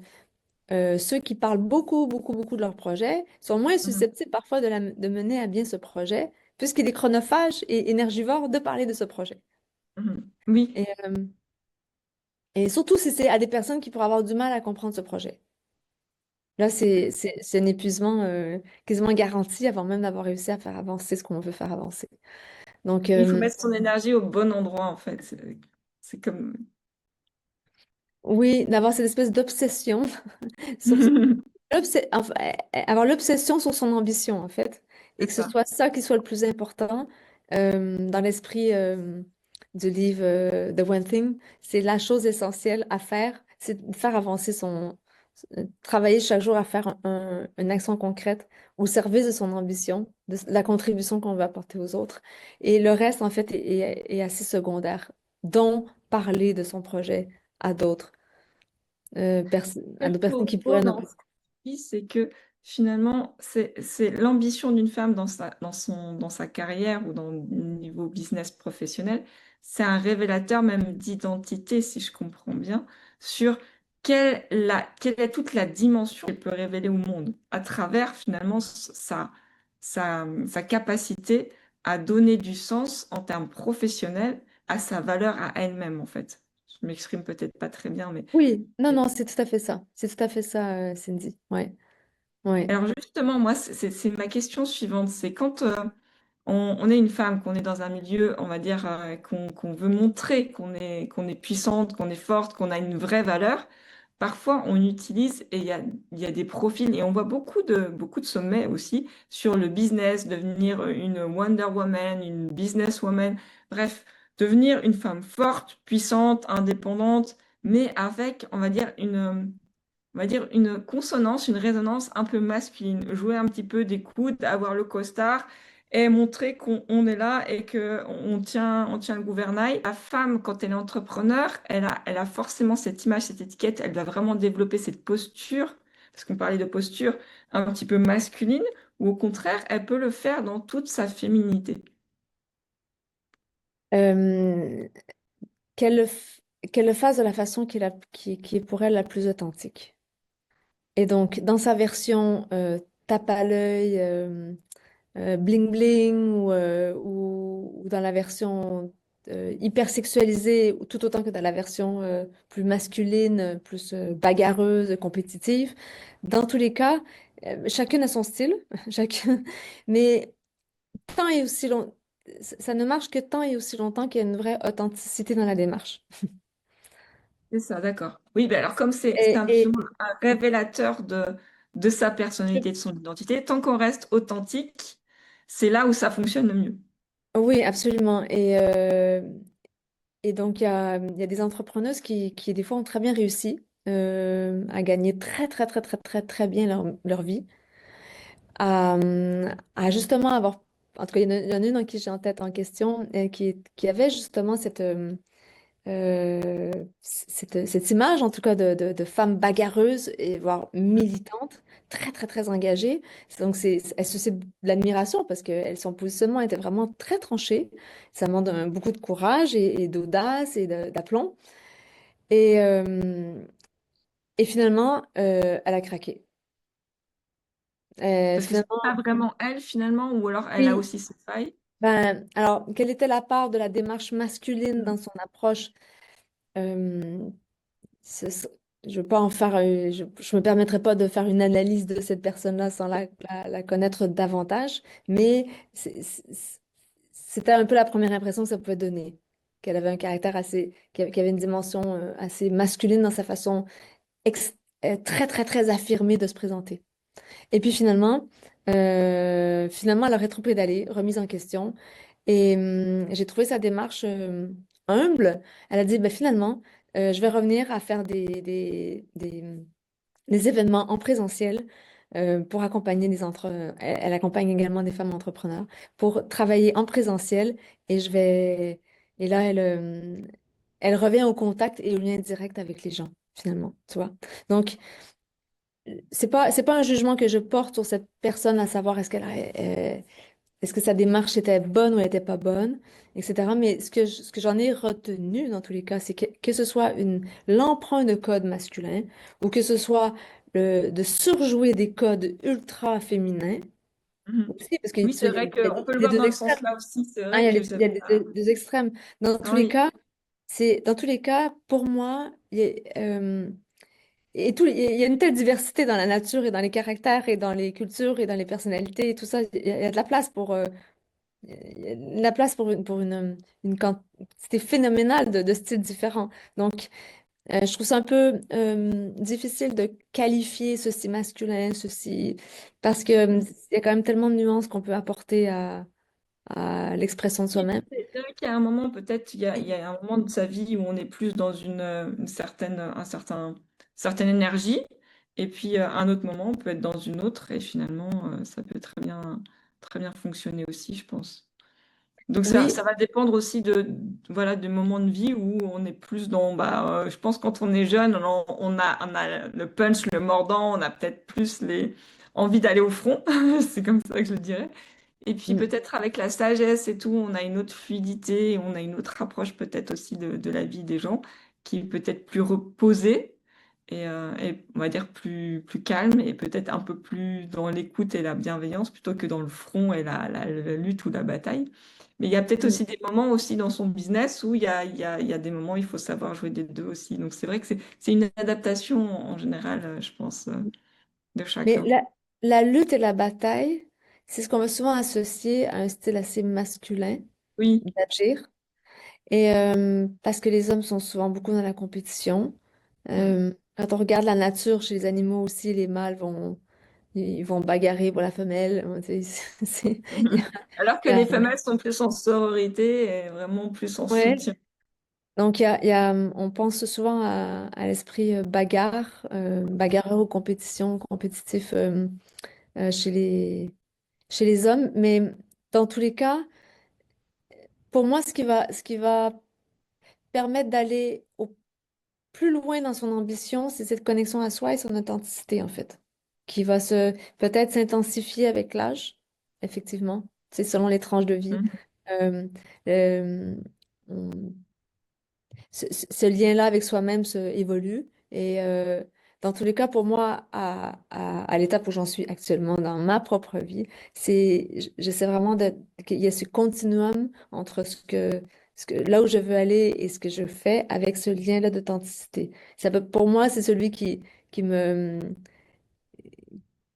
ceux qui parlent beaucoup, beaucoup, beaucoup de leur projet sont moins Mhm, susceptibles parfois de mener à bien ce projet, puisqu'il est chronophage et énergivore de parler de ce projet. mhm. Oui. Et, et surtout si c'est à des personnes qui pourraient avoir du mal à comprendre ce projet. Là, c'est un épuisement quasiment garanti avant même d'avoir réussi à faire avancer ce qu'on veut faire avancer. Donc, Il faut mettre son énergie au bon endroit, en fait. C'est comme... oui, d'avoir cette espèce d'obsession sur enfin, avoir l'obsession sur son ambition, en fait, et C'est que ce ça. soit ça qui soit le plus important dans l'esprit du livre The One Thing, c'est la chose essentielle à faire, c'est de faire avancer travailler chaque jour à faire une action concrète au service de son ambition, de la contribution qu'on veut apporter aux autres. Et le reste, en fait, est assez secondaire, dont parler de son projet à d'autres, Ce à que je d'autres personnes trouve qui beau pourraient ne dans pas. ce que tu dis, c'est que finalement, c'est l'ambition d'une femme dans sa carrière ou dans le niveau business professionnel. C'est un révélateur même d'identité, si je comprends bien, sur quelle est toute la dimension qu'elle peut révéler au monde à travers finalement sa capacité à donner du sens en termes professionnels à sa valeur à elle-même, en fait. Je m'exprime peut-être pas très bien, mais Oui, non, non, c'est tout à fait ça. C'est tout à fait ça, Cindy. Ouais, ouais. alors justement, moi, c'est ma question suivante. C'est quand on est une femme, qu'on est dans un milieu, on va dire, qu'on veut montrer qu'on est puissante, qu'on est forte, qu'on a une vraie valeur, parfois on utilise, et il y a des profils, et on voit beaucoup de sommets aussi sur le business, devenir une Wonder Woman, une businesswoman, bref, devenir une femme forte, puissante, indépendante, mais avec, on va dire, une consonance, une résonance un peu masculine. Jouer un petit peu des coudes, avoir le costard et montrer qu'on est là et on tient le gouvernail. La femme, quand elle est entrepreneur, elle a forcément cette image, cette étiquette. Elle doit vraiment développer cette posture parce qu'on parlait de posture un petit peu masculine, ou au contraire, elle peut le faire dans toute sa féminité. Euh, qu'elle le fasse de la façon qui est pour elle la plus authentique. Et donc, dans sa version tape à l'œil, bling bling, ou dans la version hyper sexualisée, ou tout autant que dans la version plus masculine, plus bagarreuse, compétitive, dans tous les cas, chacune a son style, chacun, mais tant et aussi long, ça ne marche que tant et aussi longtemps qu'il y a une vraie authenticité dans la démarche. C'est ça, d'accord. Oui, ben alors comme c'est Et, un et film un révélateur de sa personnalité, de son identité, tant qu'on reste authentique, c'est là où ça fonctionne le mieux. oui, absolument. Et donc, il y a des entrepreneuses qui, des fois, ont très bien réussi à gagner très, très, très, très, très, très bien leur vie, à justement avoir, en tout cas, il y en a une en qui j'ai en tête en question, qui avait justement cette image, en tout cas, de femme bagarreuse et voire militante, très, très, très engagée. Donc, elle suscite de l'admiration parce que son positionnement était vraiment très tranché. Ça demande beaucoup de courage et d'audace et d'aplomb. Et, euh, et finalement, elle a craqué. Parce que c'est Finalement, pas vraiment elle finalement, ou alors elle a oui. aussi ses failles. Ben, alors, quelle était la part de la démarche masculine Mm. dans son approche? Euh, ce- ce- je veux pas en faire, je me permettrai pas de faire une analyse de cette personne-là sans la connaître davantage, mais c'était un peu la première impression que ça pouvait donner, qu'elle avait un caractère qui avait une dimension assez masculine dans sa façon ex- très, très, très affirmée de se présenter. Et puis finalement, elle a rétropédalé, remise en question. Et j'ai trouvé sa démarche humble. Elle a dit, ben, finalement, je vais revenir à faire des événements en présentiel pour accompagner elle accompagne également des femmes entrepreneurs pour travailler en présentiel. Et je vais... Et là, elle revient au contact et au lien direct avec les gens, finalement, tu vois. Donc, c'est pas un jugement que je porte sur cette personne à savoir est-ce que sa démarche était bonne ou elle n'était pas bonne, etc. Mais ce que j'en ai retenu dans tous les cas, c'est que ce soit l'emprunt de code masculin ou que ce soit de surjouer des codes ultra féminins Mhm. aussi, parce que Oui, tu sais, c'est vrai qu'on peut le il y a voir deux dans le extrêmes. sens là aussi. C'est Hein, vrai que il y a j'avais pas. deux extrêmes. Dans tous les Oui. cas, pour moi, il y a une telle diversité dans la nature et dans les caractères et dans les cultures et dans les personnalités et tout ça. Il y a de la place pour une quantité phénoménale de styles différents. Donc, je trouve ça un peu difficile de qualifier ceci masculin, ceci, parce que il y a quand même tellement de nuances qu'on peut apporter à l'expression de Oui, soi-même. c'est vrai qu'il y a un moment, peut-être, il y a un moment de sa vie où on est plus dans une certaine énergie, et puis un autre moment, on peut être dans une autre, et finalement, ça peut très bien fonctionner aussi, je pense. Donc ça Oui, va dépendre aussi voilà, du moment de vie où on est plus dans, je pense quand on est jeune, on a le punch, le mordant, on a peut-être plus envie d'aller au front, c'est comme ça que je le dirais. Et puis mm, peut-être avec la sagesse et tout, on a une autre fluidité, et on a une autre approche peut-être aussi de la vie des gens, qui est peut-être plus reposée et on va dire plus calme et peut-être un peu plus dans l'écoute et la bienveillance plutôt que dans le front et la lutte ou la bataille. Mais il y a peut-être mm. aussi des moments aussi dans son business où il y a des moments où il faut savoir jouer des deux aussi. Donc c'est vrai que c'est une adaptation en général, je pense, de Mais chacun. la lutte et la bataille, c'est ce qu'on va souvent associer à un style assez masculin Oui. d'agir. Et parce que les hommes sont souvent beaucoup dans la compétition. Mm. Quand on regarde la nature chez les animaux aussi, les mâles ils vont bagarrer pour la femelle. Tu sais, il y a- Alors que il y a- les femelles sont plus en sororité et vraiment plus en ouais. soutien. Donc, on pense souvent à l'esprit bagarre, bagarreur ou compétitif chez les hommes. Mais dans tous les cas, pour moi, ce qui va permettre d'aller au plus loin dans son ambition, c'est cette connexion à soi et son authenticité, en fait. qui va se peut-être s'intensifier avec l'âge, effectivement. C'est selon les tranches de vie. Mhm. Euh, euh, on- ce lien-là avec soi-même évolue. Et dans tous les cas, pour moi, à l'étape où j'en suis actuellement dans ma propre vie, j'essaie vraiment qu'il y ait ce continuum entre là où je veux aller et ce que je fais avec ce lien-là d'authenticité. Pour moi, c'est celui qui me,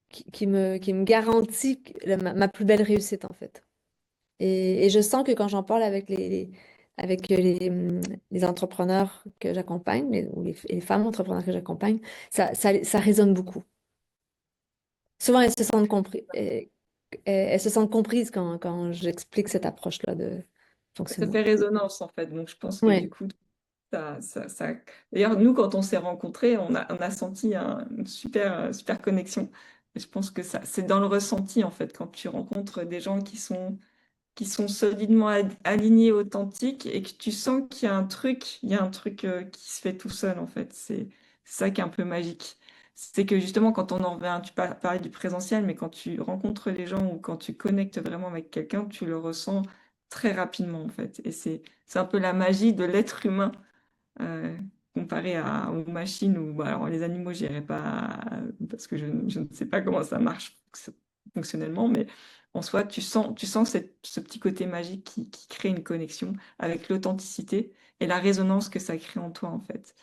qui me garantit ma plus belle réussite, en fait. Et je sens que quand j'en parle avec les entrepreneurs que j'accompagne, ou les femmes entrepreneurs que j'accompagne, ça résonne beaucoup. Souvent, elles se sentent comprises quand j'explique cette approche-là de Ça fonctionnement. fait résonance en fait. Donc je pense que du Oui. coup, ça... D'ailleurs, nous, quand on s'est rencontrés, on a senti une super connexion. Et je pense que c'est dans le ressenti en fait, quand tu rencontres des gens qui sont solidement alignés, authentiques, et que tu sens qu'il y a un truc qui se fait tout seul, en fait. C'est ça qui est un peu magique. C'est que justement, quand on en revient, tu parlais du présentiel, mais quand tu rencontres les gens ou quand tu connectes vraiment avec quelqu'un, tu le ressens très rapidement, en fait. Et c'est un peu la magie de l'être humain euh, comparé aux machines ou bah, alors les animaux, j'irai pas parce que je ne sais pas comment ça marche fonctionnellement, mais en soi, tu sens ce petit côté magique qui crée une connexion avec l'authenticité et la résonance que ça crée en toi, en fait.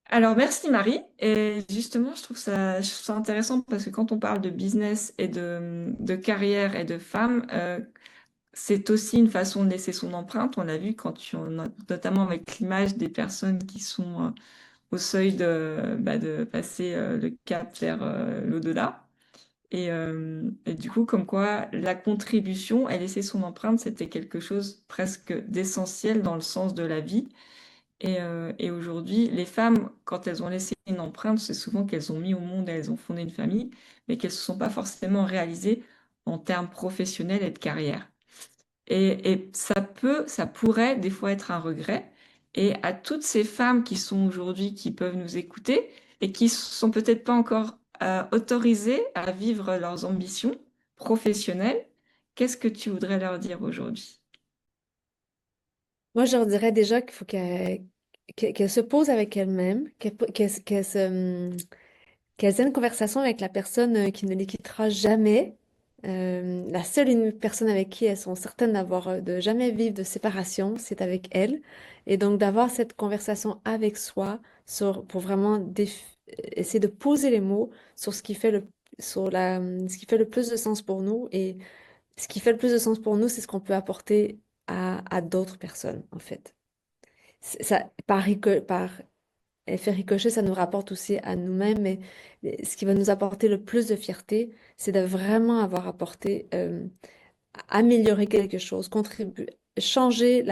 Alors, merci Marie. Et justement, je trouve ça intéressant parce que quand on parle de business et de carrière et de femmes, c'est aussi une façon de laisser son empreinte. On l'a vu notamment avec l'image des personnes qui sont au seuil de passer le cap vers l'au-delà. Et du coup, comme quoi la contribution et laisser son empreinte, c'était quelque chose presque d'essentiel dans le sens de la vie. Et aujourd'hui, les femmes, quand elles ont laissé une empreinte, c'est souvent qu'elles ont mis au monde, elles ont fondé une famille, mais qu'elles ne se sont pas forcément réalisées en termes professionnels et de carrière. Et ça pourrait des fois être un regret. Et à toutes ces femmes qui sont aujourd'hui, qui peuvent nous écouter et qui sont peut-être pas encore autorisées à vivre leurs ambitions professionnelles, qu'est-ce que tu voudrais leur dire aujourd'hui? Moi, je leur dirais déjà qu'il faut qu'elles se posent avec elles-mêmes, qu'elles aient une conversation avec la personne qui ne les quittera jamais, la seule et unique personne avec qui elles sont certaines de jamais vivre de séparation, c'est avec elle. Et donc d'avoir cette conversation avec soi pour vraiment essayer de poser les mots sur ce qui fait le plus de sens pour nous. Et ce qui fait le plus de sens pour nous, c'est ce qu'on peut apporter à d'autres personnes, en fait. Ça, par effet ricochet, ça nous rapporte aussi à nous-mêmes, mais ce qui va nous apporter le plus de fierté, c'est de vraiment avoir apporté, améliorer quelque chose, changer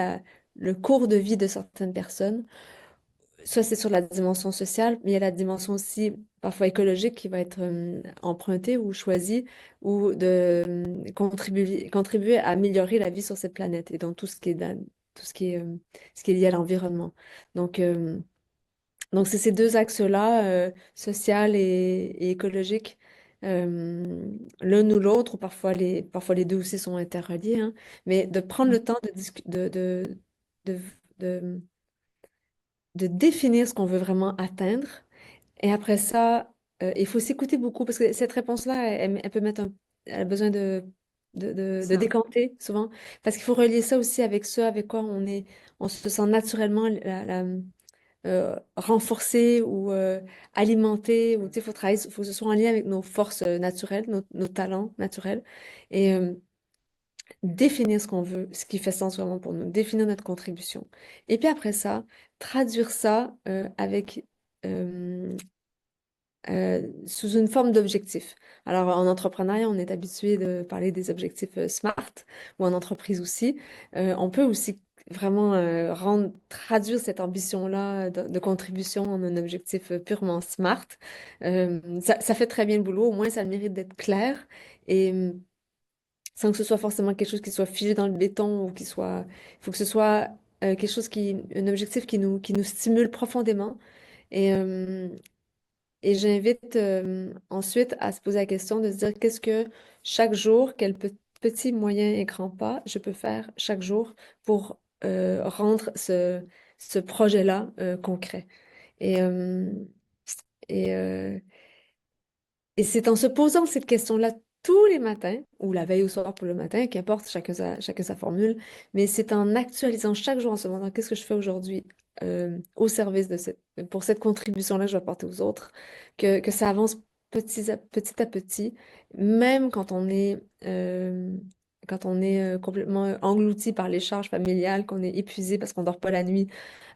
le cours de vie de certaines personnes. Soit c'est sur la dimension sociale, mais il y a la dimension aussi parfois écologique qui va être empruntée ou choisie, ou de contribuer à améliorer la vie sur cette planète et donc tout ce qui est lié à l'environnement. Donc, euh, donc, c'est ces deux axes-là, social et écologique, l'un ou l'autre, ou parfois les deux aussi sont interreliés, hein, mais de prendre le temps de, de, de définir ce qu'on veut vraiment atteindre. Et après ça, il faut s'écouter beaucoup, parce que cette réponse-là, elle peut elle a besoin de Ça. décanter souvent, parce qu'il faut relier ça aussi avec ce avec quoi on se sent naturellement renforcer ou alimenter, ou tu sais, faut travailler, faut que ce soit en lien avec nos forces naturelles, nos talents naturels, et définir ce qu'on veut, ce qui fait sens vraiment pour nous, définir notre contribution. Et puis après ça, traduire ça sous une forme d'objectif. Alors, en entrepreneuriat, on est habitué de parler des objectifs SMART, ou en entreprise aussi. On peut aussi vraiment traduire cette ambition-là de contribution en un objectif purement SMART. Ça fait très bien le boulot, au moins ça a le mérite d'être clair, et sans que ce soit forcément quelque chose qui soit figé dans le béton, ou il faut que ce soit quelque chose un objectif qui nous stimule profondément. Et, euh, et j'invite ensuite à se poser la question de se dire qu'est-ce que chaque jour, quel petit, moyen et grand pas je peux faire chaque jour pour rendre ce projet-là concret. Et, euh, et, euh, et c'est en se posant cette question-là tous les matins, ou la veille au soir pour le matin, qu'importe, chacun sa formule, mais c'est en actualisant chaque jour, en se demandant qu'est-ce que je fais aujourd'hui au service pour cette contribution-là que je vais apporter aux autres, que ça avance petit à petit, même quand on est complètement englouti par les charges familiales, qu'on est épuisé parce qu'on dort pas la nuit,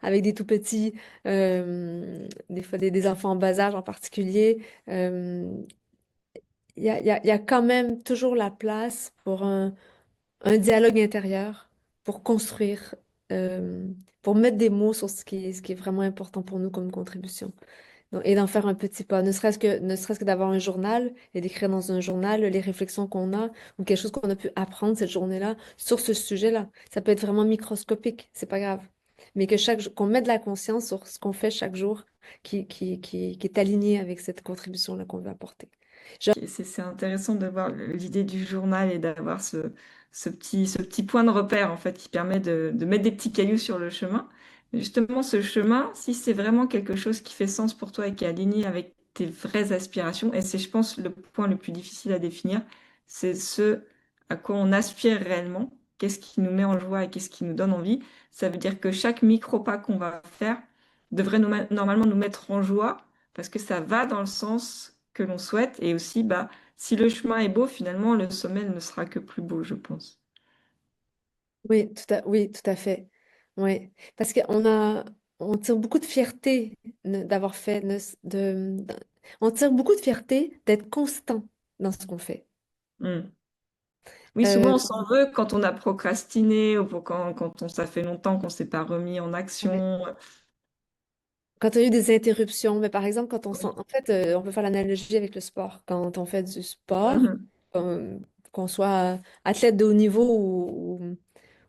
avec des tout petits, des fois des enfants en bas âge en particulier. euh, il y a quand même toujours la place pour un dialogue intérieur, pour construire, euh, pour mettre des mots sur ce qui est vraiment important pour nous comme contribution. Et d'en faire un petit pas, ne serait-ce que d'avoir un journal et d'écrire dans un journal les réflexions qu'on a ou quelque chose qu'on a pu apprendre cette journée-là sur ce sujet-là. Ça peut être vraiment microscopique, c'est pas grave. Mais qu'on mette de la conscience sur ce qu'on fait chaque jour qui est aligné avec cette contribution-là qu'on veut apporter. C'est intéressant de voir l'idée du journal et d'avoir ce petit point de repère en fait qui permet de mettre des petits cailloux sur le chemin. Mais justement, ce chemin, si c'est vraiment quelque chose qui fait sens pour toi et qui est aligné avec tes vraies aspirations, et c'est, je pense, le point le plus difficile à définir, c'est ce à quoi on aspire réellement, qu'est-ce qui nous met en joie et qu'est-ce qui nous donne envie. Ça veut dire que chaque micro-pas qu'on va faire devrait normalement nous mettre en joie parce que ça va dans le sens que l'on souhaite. Et aussi, bah, si le chemin est beau, finalement, le sommet ne sera que plus beau, je pense. Oui, tout à fait. Oui. Parce on tire beaucoup de fierté d'avoir fait, on tire beaucoup de fierté d'être constant dans ce qu'on fait. Hmm. Oui, souvent Euh, on s'en veut quand on a procrastiné ou ça fait longtemps qu'on ne s'est pas remis en ouais. action. Quand il y a eu des interruptions, mais par exemple, en fait, on peut faire l'analogie avec le sport. Quand on fait du sport, Mhm. qu'on soit athlète de haut niveau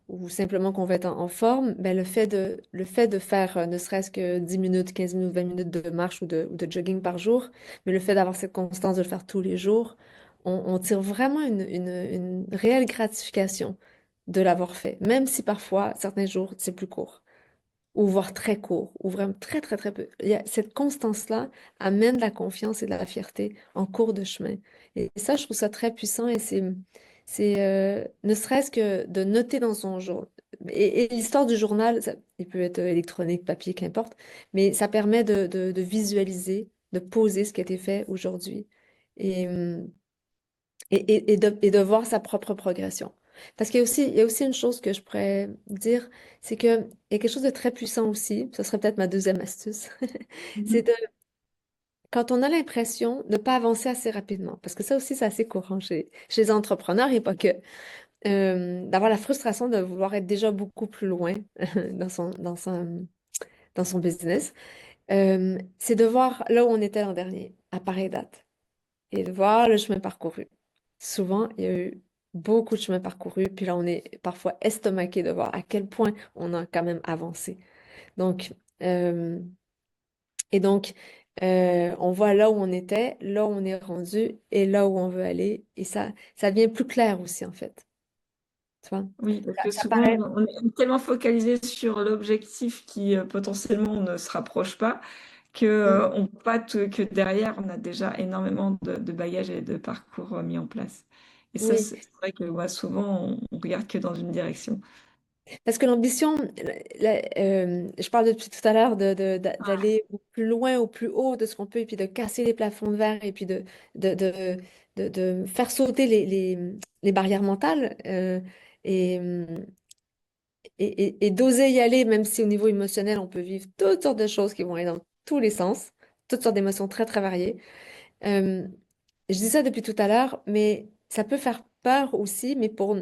ou simplement qu'on va être en forme, ben le fait de faire ne serait-ce que 10 minutes, 15 minutes, 20 minutes de marche ou de jogging par jour, mais le fait d'avoir cette constance de le faire tous les jours, on tire vraiment une réelle gratification de l'avoir fait, même si parfois, certains jours, c'est plus court ou voire très court, ou vraiment très, très, très peu. Cette constance-là amène de la confiance et de la fierté en cours de chemin. Et ça, je trouve ça très puissant et ne serait-ce que de noter dans son journal. Et l'histoire du journal, il peut être électronique, papier, qu'importe, mais ça permet de visualiser, de poser ce qui a été fait aujourd'hui. Et, hum, et de voir sa propre progression. Parce il y a aussi une chose que je pourrais dire, c'est qu'il y a quelque chose de très puissant aussi, ce serait peut-être ma deuxième astuce, c'est Mhm. quand on a l'impression de ne pas avancer assez rapidement, parce que ça aussi, c'est assez courant chez les entrepreneurs et pas que, d'avoir la frustration de vouloir être déjà beaucoup plus loin dans son business, c'est de voir là où on était l'an dernier, à pareille date, et de voir le chemin parcouru. Souvent, il y a eu beaucoup de chemin parcouru, puis là, on est parfois estomaqué de voir à quel point on a quand même avancé. Donc, euh, donc, on voit là où on était, là où on est rendu et là où on veut aller. Et ça devient plus clair aussi, en fait. Tu vois? Oui, parce que Ça souvent, paraît. on est tellement focalisé sur l'objectif qui potentiellement ne se rapproche pas que, on que derrière, on a déjà énormément de bagages et de parcours mis en place. Et ça, Oui, c'est vrai que souvent, on regarde que dans une direction. parce que l'ambition, je parle depuis tout à l'heure d'aller au plus loin, au plus haut de ce qu'on peut, et puis de casser les plafonds de verre, et puis de, de, de faire sauter les barrières mentales, et, hum, et d'oser y aller, même si au niveau émotionnel, on peut vivre toutes sortes de choses qui vont aller dans tous les sens, toutes sortes d'émotions très, très variées. Euh, je dis ça depuis tout à l'heure, mais ça peut faire peur aussi, mais pour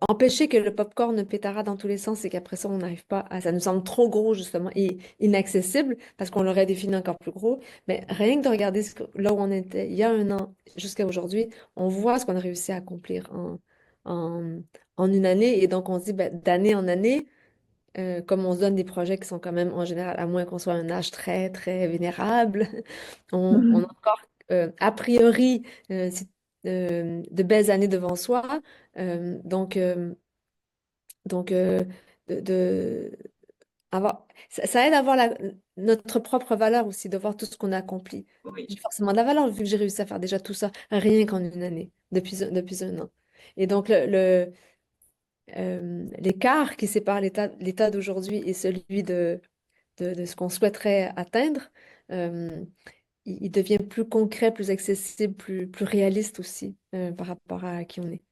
empêcher que le popcorn ne pétara dans tous les sens et qu'après ça, on n'arrive pas à... Ça nous semble trop gros, justement, et inaccessible, parce qu'on l'aurait défini encore plus gros. Mais rien que de regarder là où on était il y a un an jusqu'à aujourd'hui, on voit ce qu'on a réussi à accomplir en, en une année. Et donc, on se dit, ben, d'année en année, comme on se donne des projets qui sont quand même, en général, à moins qu'on soit à un âge très, très vénérable, on a encore, a priori, de belles années devant soi. Euh, donc, euh, donc, de ça aide à voir notre propre valeur aussi, de voir tout ce qu'on a accompli. Oui. J'ai forcément de la valeur vu que j'ai réussi à faire déjà tout ça, rien qu'en une année, depuis un an. Et donc, l'écart qui sépare l'état d'aujourd'hui et celui de ce qu'on souhaiterait atteindre, euh, il devient plus concret, plus accessible, plus réaliste aussi, par rapport à qui on est.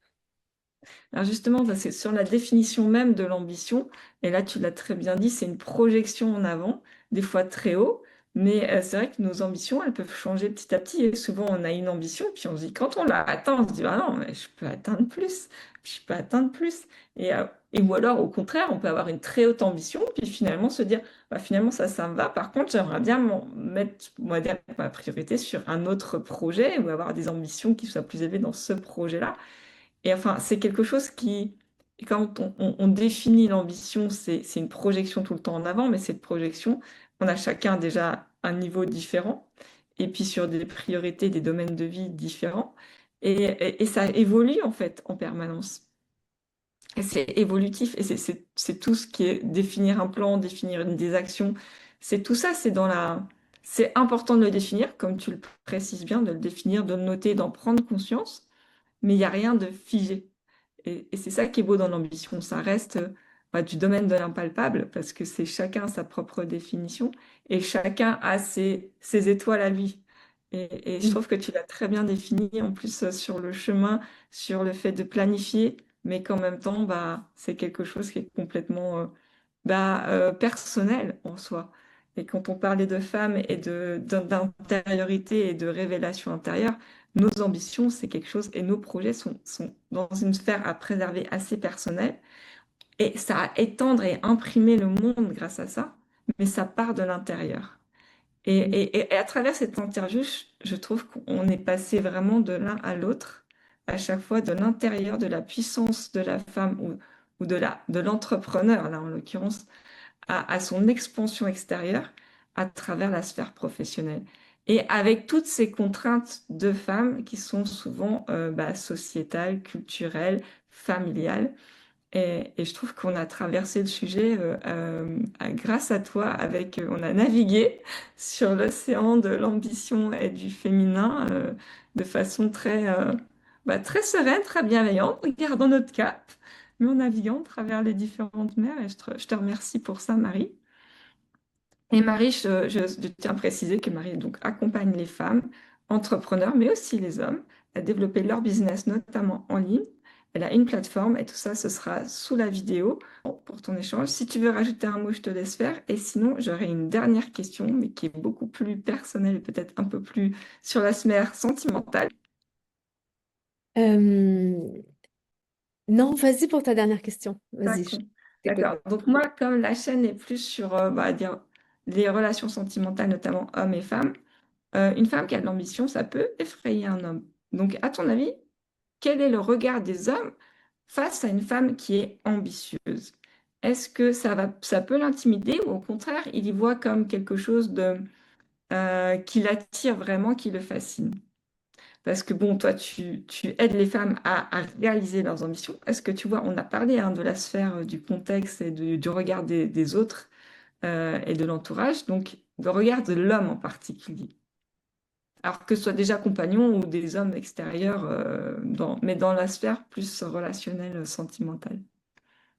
Alors justement, ça, c'est sur la définition même de l'ambition, et là tu l'as très bien dit, c'est une projection en avant, des fois très haut, mais c'est vrai que nos ambitions, elles peuvent changer petit à petit, et souvent on a une ambition, puis on se dit, quand on l'a atteint, on se dit, ah non, mais je peux atteindre plus, puis je peux atteindre plus, et ou alors au contraire, on peut avoir une très haute ambition, puis finalement se dire, bah, finalement ça me va, par contre j'aimerais bien mettre, on va dire, ma priorité sur un autre projet, ou avoir des ambitions qui soient plus élevées dans ce projet-là. Et enfin, c'est quelque chose qui, quand on définit l'ambition, c'est une projection tout le temps en avant, mais cette projection, on a chacun déjà un niveau différent, et puis sur des priorités, des domaines de vie différents, et ça évolue en fait en permanence. Et c'est évolutif, et c'est tout ce qui est définir un plan, définir des actions, c'est tout ça, c'est important de le définir, comme tu le précises bien, de le définir, de le noter, d'en prendre conscience, mais il n'y a rien de figé. Et c'est ça qui est beau dans l'ambition. Ça reste du domaine de l'impalpable parce que c'est chacun sa propre définition et chacun a ses étoiles à lui. Et je trouve que tu l'as très bien défini en plus sur le chemin, sur le fait de planifier, mais qu'en même temps, c'est quelque chose qui est complètement personnel en soi. Et quand on parlait de femmes et d'intériorité et de révélation intérieure, nos ambitions, c'est quelque chose, et nos projets sont dans une sphère à préserver assez personnelle, et ça à étendre et imprimer le monde grâce à ça, mais ça part de l'intérieur. Et à travers cette interview, je trouve qu'on est passé vraiment de l'un à l'autre, à chaque fois de l'intérieur, de la puissance de la femme ou de l'entrepreneur, là en l'occurrence, à son expansion extérieure à travers la sphère professionnelle. Et avec toutes ces contraintes de femmes qui sont souvent sociétales, culturelles, familiales. Et je trouve qu'on a traversé le sujet grâce à toi, on a navigué sur l'océan de l'ambition et du féminin de façon très sereine, très bienveillante, gardant notre cap, mais en naviguant à travers les différentes mers. Et je te remercie pour ça, Marie. Et Marie, je tiens à préciser que Marie donc, accompagne les femmes entrepreneurs, mais aussi les hommes, à développer leur business, notamment en ligne. Elle a une plateforme et tout ça, ce sera sous la vidéo pour ton échange. Si tu veux rajouter un mot, je te laisse faire. Et sinon, j'aurais une dernière question, mais qui est beaucoup plus personnelle et peut-être un peu plus sur la sphère sentimentale. Euh, non, vas-y pour ta dernière question. Vas-y, je D'accord. t'écoute. D'accord. Donc moi, comme la chaîne est plus sur dire, les relations sentimentales, notamment hommes et femmes, une femme qui a de l'ambition, ça peut effrayer un homme. Donc, à ton avis, quel est le regard des hommes face à une femme qui est ambitieuse? Est-ce que ça peut l'intimider ou au contraire, il y voit comme quelque chose qui l'attire vraiment, qui le fascine? Parce que bon, toi, tu aides les femmes à réaliser leurs ambitions. Est-ce que tu vois, on a parlé de la sphère du contexte et du regard des autres et de l'entourage, donc le regard de l'homme en particulier. Alors que ce soit déjà compagnons ou des hommes extérieurs, mais dans la sphère plus relationnelle, sentimentale.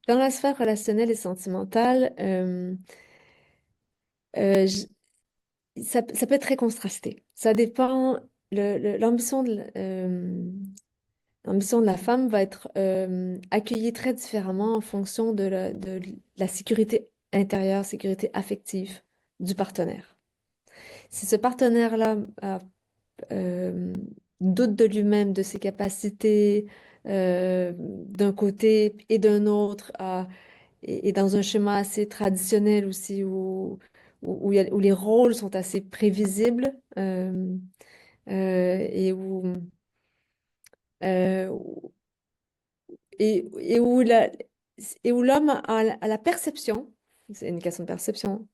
Dans la sphère relationnelle et sentimentale, euh, j- ça peut être très contrasté. Ça dépend, l'ambition de la femme va être accueillie très différemment en fonction de la sécurité intérieure, sécurité affective du partenaire. Si ce partenaire-là euh, doute de lui-même, de ses capacités, d'un côté et d'un autre, et dans un schéma assez traditionnel aussi, où les rôles sont assez prévisibles, et où et où la, et où l'homme a la perception, c'est une question de perception,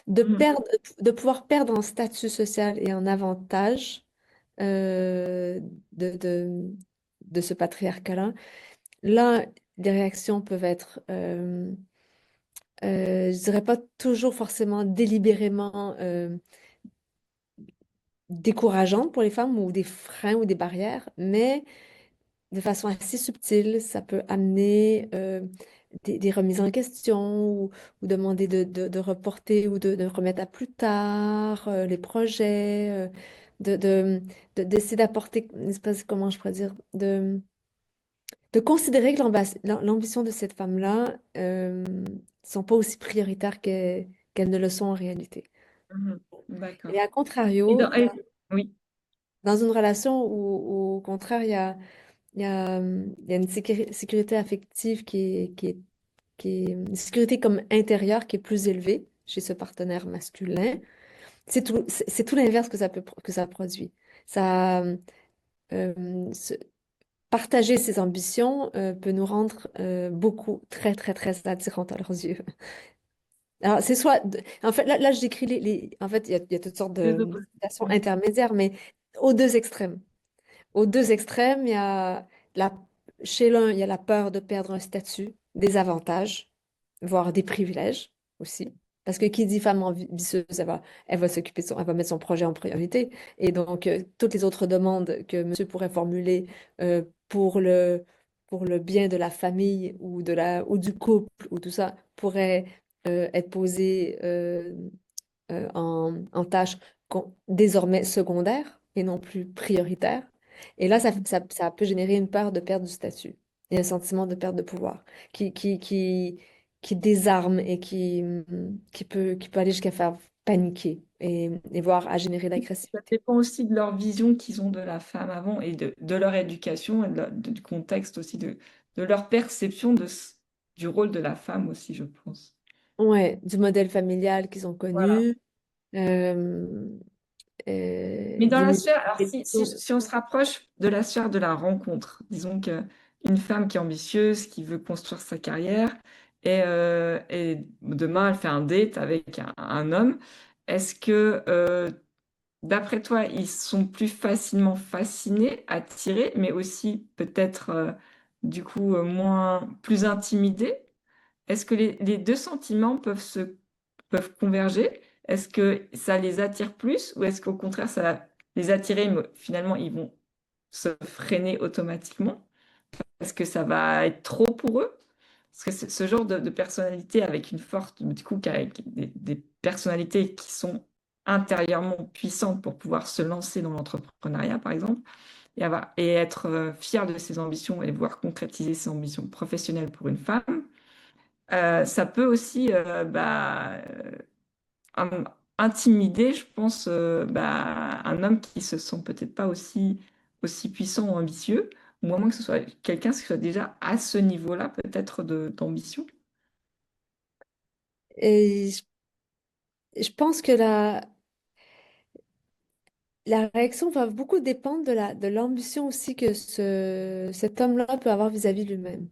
de Mhm. perdre, de pouvoir perdre en statut social et en avantage euh, de, de, de ce patriarcat-là. Là, les réactions peuvent être, je dirais pas toujours forcément délibérément décourageantes pour les femmes ou des freins ou des barrières, mais de façon assez subtile, ça peut amener des remises en question ou demander de reporter ou de remettre à plus tard les projets, de, de, d'essayer d'apporter une espèce, comment je pourrais dire, de considérer que l'ambition de cette femme-là sont pas aussi prioritaires qu'elles ne le sont en réalité. Mhm. D'accord. Et à Et contrario, dans, et- oui. dans une relation où, au contraire, il y a une sécurité affective qui est une sécurité comme intérieure qui est plus élevée chez ce partenaire masculin. C'est tout l'inverse que que ça produit. Ça, se- partager ses ambitions peut nous rendre beaucoup très, très attirantes à leurs yeux. Alors, c'est soit, en fait, là je décris en fait, il y a toutes sortes Les de opposés. situations Mhm. intermédiaires, mais aux deux extrêmes. Aux deux extrêmes, il y a la, chez l'un, il y a la peur de perdre un statut, des avantages, voire des privilèges aussi. Parce que qui dit femme ambitieuse, elle va s'occuper elle va mettre son projet en priorité. Et donc, toutes les autres demandes que monsieur pourrait formuler euh, pour pour le bien de la famille ou du couple ou tout ça pourraient être posées en tâches désormais secondaires et non plus prioritaires. Et là, ça peut générer une peur de perte du statut et un sentiment de perte de pouvoir qui, qui, qui, qui désarme et qui peut aller jusqu'à faire paniquer et voire à générer de Ça l'agressivité. dépend aussi de leur vision qu'ils ont de la femme avant et de leur éducation et du contexte aussi, de leur perception du rôle de la femme aussi, je pense. Ouais, du modèle familial qu'ils ont Voilà. connu, euh, Mais dans d'une la sphère, alors éducation. si on se rapproche de la sphère de la rencontre, disons qu'une femme qui est ambitieuse, qui veut construire sa carrière, et demain elle fait un date avec un homme, est-ce que d'après toi, ils sont plus facilement fascinés, attirés, mais aussi peut-être du coup plus intimidés? Est-ce que les deux sentiments peuvent converger? Est-ce que ça les attire plus ou est-ce qu'au contraire ça va les attirer, mais finalement ils vont se freiner automatiquement parce que ça va être trop pour eux? Parce que ce genre de personnalité avec une forte, du coup, avec des personnalités qui sont intérieurement puissantes pour pouvoir se lancer dans l'entrepreneuriat, par exemple, et être fier de ses ambitions et voir concrétiser ses ambitions professionnelles pour une femme, ça peut aussi im- intimider, je pense, un homme qui se sent peut-être pas aussi puissant ou ambitieux, ou à moins que ce soit quelqu'un qui soit déjà à ce niveau-là, peut-être d'ambition. Et je pense que la réaction va beaucoup dépendre de l'ambition aussi que cet homme-là peut avoir vis-à-vis de lui-même.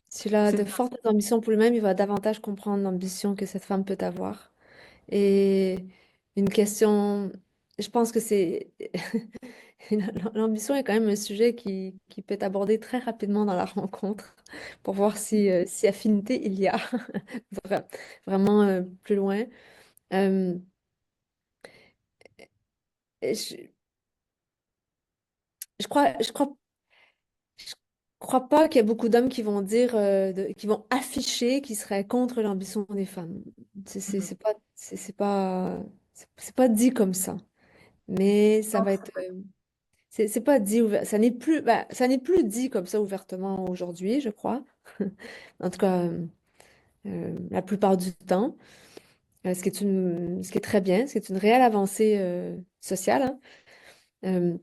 S'il a de C'est fortes ambitions pour lui-même, il va davantage comprendre l'ambition que cette femme peut avoir. Et une question, je pense que c'est... L'ambition est quand même un sujet qui peut être abordé très rapidement dans la rencontre pour voir si affinité il y a vra- vraiment plus loin. Euh, je, je crois pas qu'il y a beaucoup d'hommes qui vont dire, qui vont afficher qu'ils seraient contre l'ambition des femmes. Mhm. C'est pas dit comme ça. Mais ça Non, va être, c'est pas dit ça n'est plus, bah, ça n'est plus dit comme ça ouvertement aujourd'hui, je crois. En tout cas, la plupart du temps, ce qui est très bien, ce qui est une réelle avancée sociale, hein. Euh,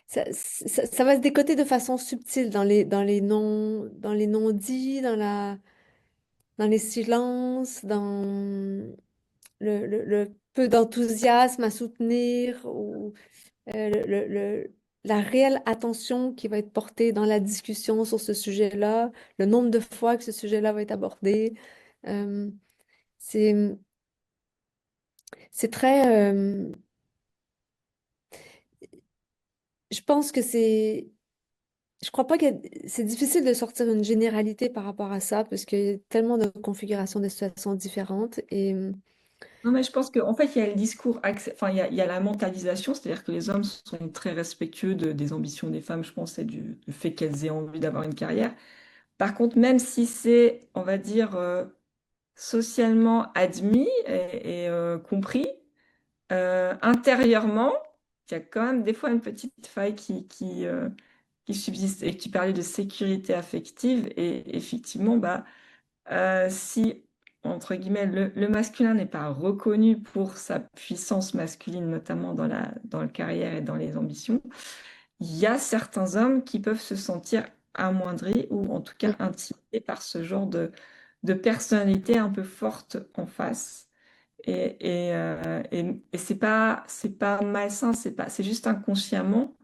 ça va se décoter de façon subtile dans les non-dits, dans les silences, dans le peu d'enthousiasme à soutenir ou le, la réelle attention qui va être portée dans la discussion sur ce sujet-là, le nombre de fois que ce sujet-là va être abordé. Euh, c'est, c'est très, je pense que je crois pas que c'est difficile de sortir une généralité par rapport à ça parce qu'il y a tellement de configurations de situations différentes et Non, mais je pense qu'en fait, il y a le discours, enfin, il y a la mentalisation, c'est-à-dire que les hommes sont très respectueux des ambitions des femmes, je pense, et du fait qu'elles aient envie d'avoir une carrière. Par contre, même si c'est, on va dire, socialement admis et compris, intérieurement, il y a quand même des fois une petite faille qui subsiste. Et tu parlais de sécurité affective, et effectivement, bah, si, entre guillemets, le masculin n'est pas reconnu pour sa puissance masculine, notamment dans la carrière et dans les ambitions, il y a certains hommes qui peuvent se sentir amoindris ou en tout cas intimidés par ce genre de personnalité un peu forte en face. Et c'est pas malsain, c'est juste inconsciemment.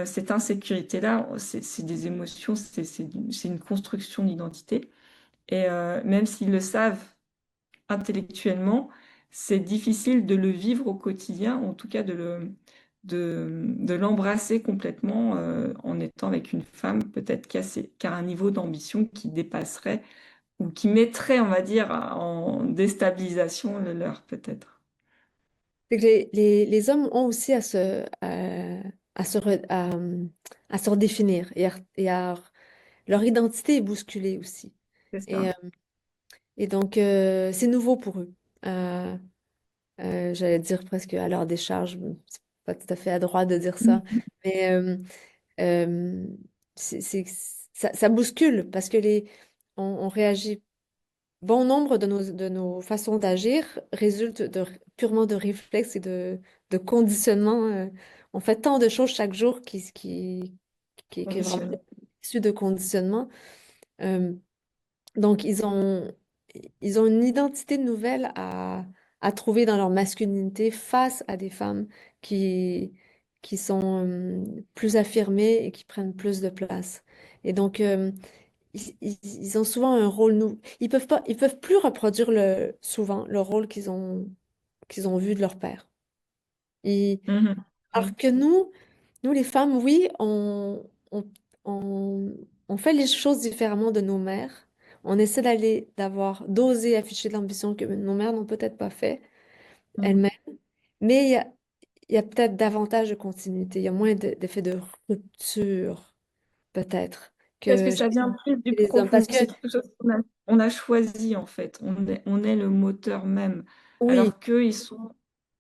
Cette insécurité-là, c'est des émotions, c'est une construction d'identité. Et même s'ils le savent intellectuellement, c'est difficile de le vivre au quotidien, en tout cas de l'embrasser complètement en étant avec une femme peut-être qui a un niveau d'ambition qui dépasserait ou qui mettrait, on va dire, en déstabilisation le leur peut-être. c'est que les hommes ont aussi à se, à se redéfinir leur identité est bousculée aussi. C'est Et, ça. et donc, c'est nouveau pour eux. Euh, J'allais dire presque à leur décharge, mais c'est pas tout à fait à droit de dire ça. Mais euh, ça bouscule parce que on réagit. Bon nombre de nos façons d'agir résultent purement de réflexes et de conditionnement. On fait tant de choses chaque jour qui est vraiment Conditionné. issu de conditionnement. Euh, donc, ils ont une identité nouvelle à trouver dans leur masculinité face à des femmes qui, qui sont plus affirmées et qui prennent plus de place. Et donc, ils ont souvent un rôle nou. Ils peuvent plus reproduire souvent le rôle qu'ils ont vu de leur père. Mhm. Alors que nous les femmes, oui, on, on fait les choses différemment de nos mères. On essaie d'oser afficher de l'ambition que nos mères n'ont peut-être pas fait Mhm. elles-mêmes. Mais il y a peut-être davantage de continuité. Il y a moins d'effet de rupture, peut-être, Parce que que chez ça vient plus du les hommes. profond, Parce que, c'est quelque chose on a choisi en fait, on est le moteur même, oui, alors qu'eux, ils sont,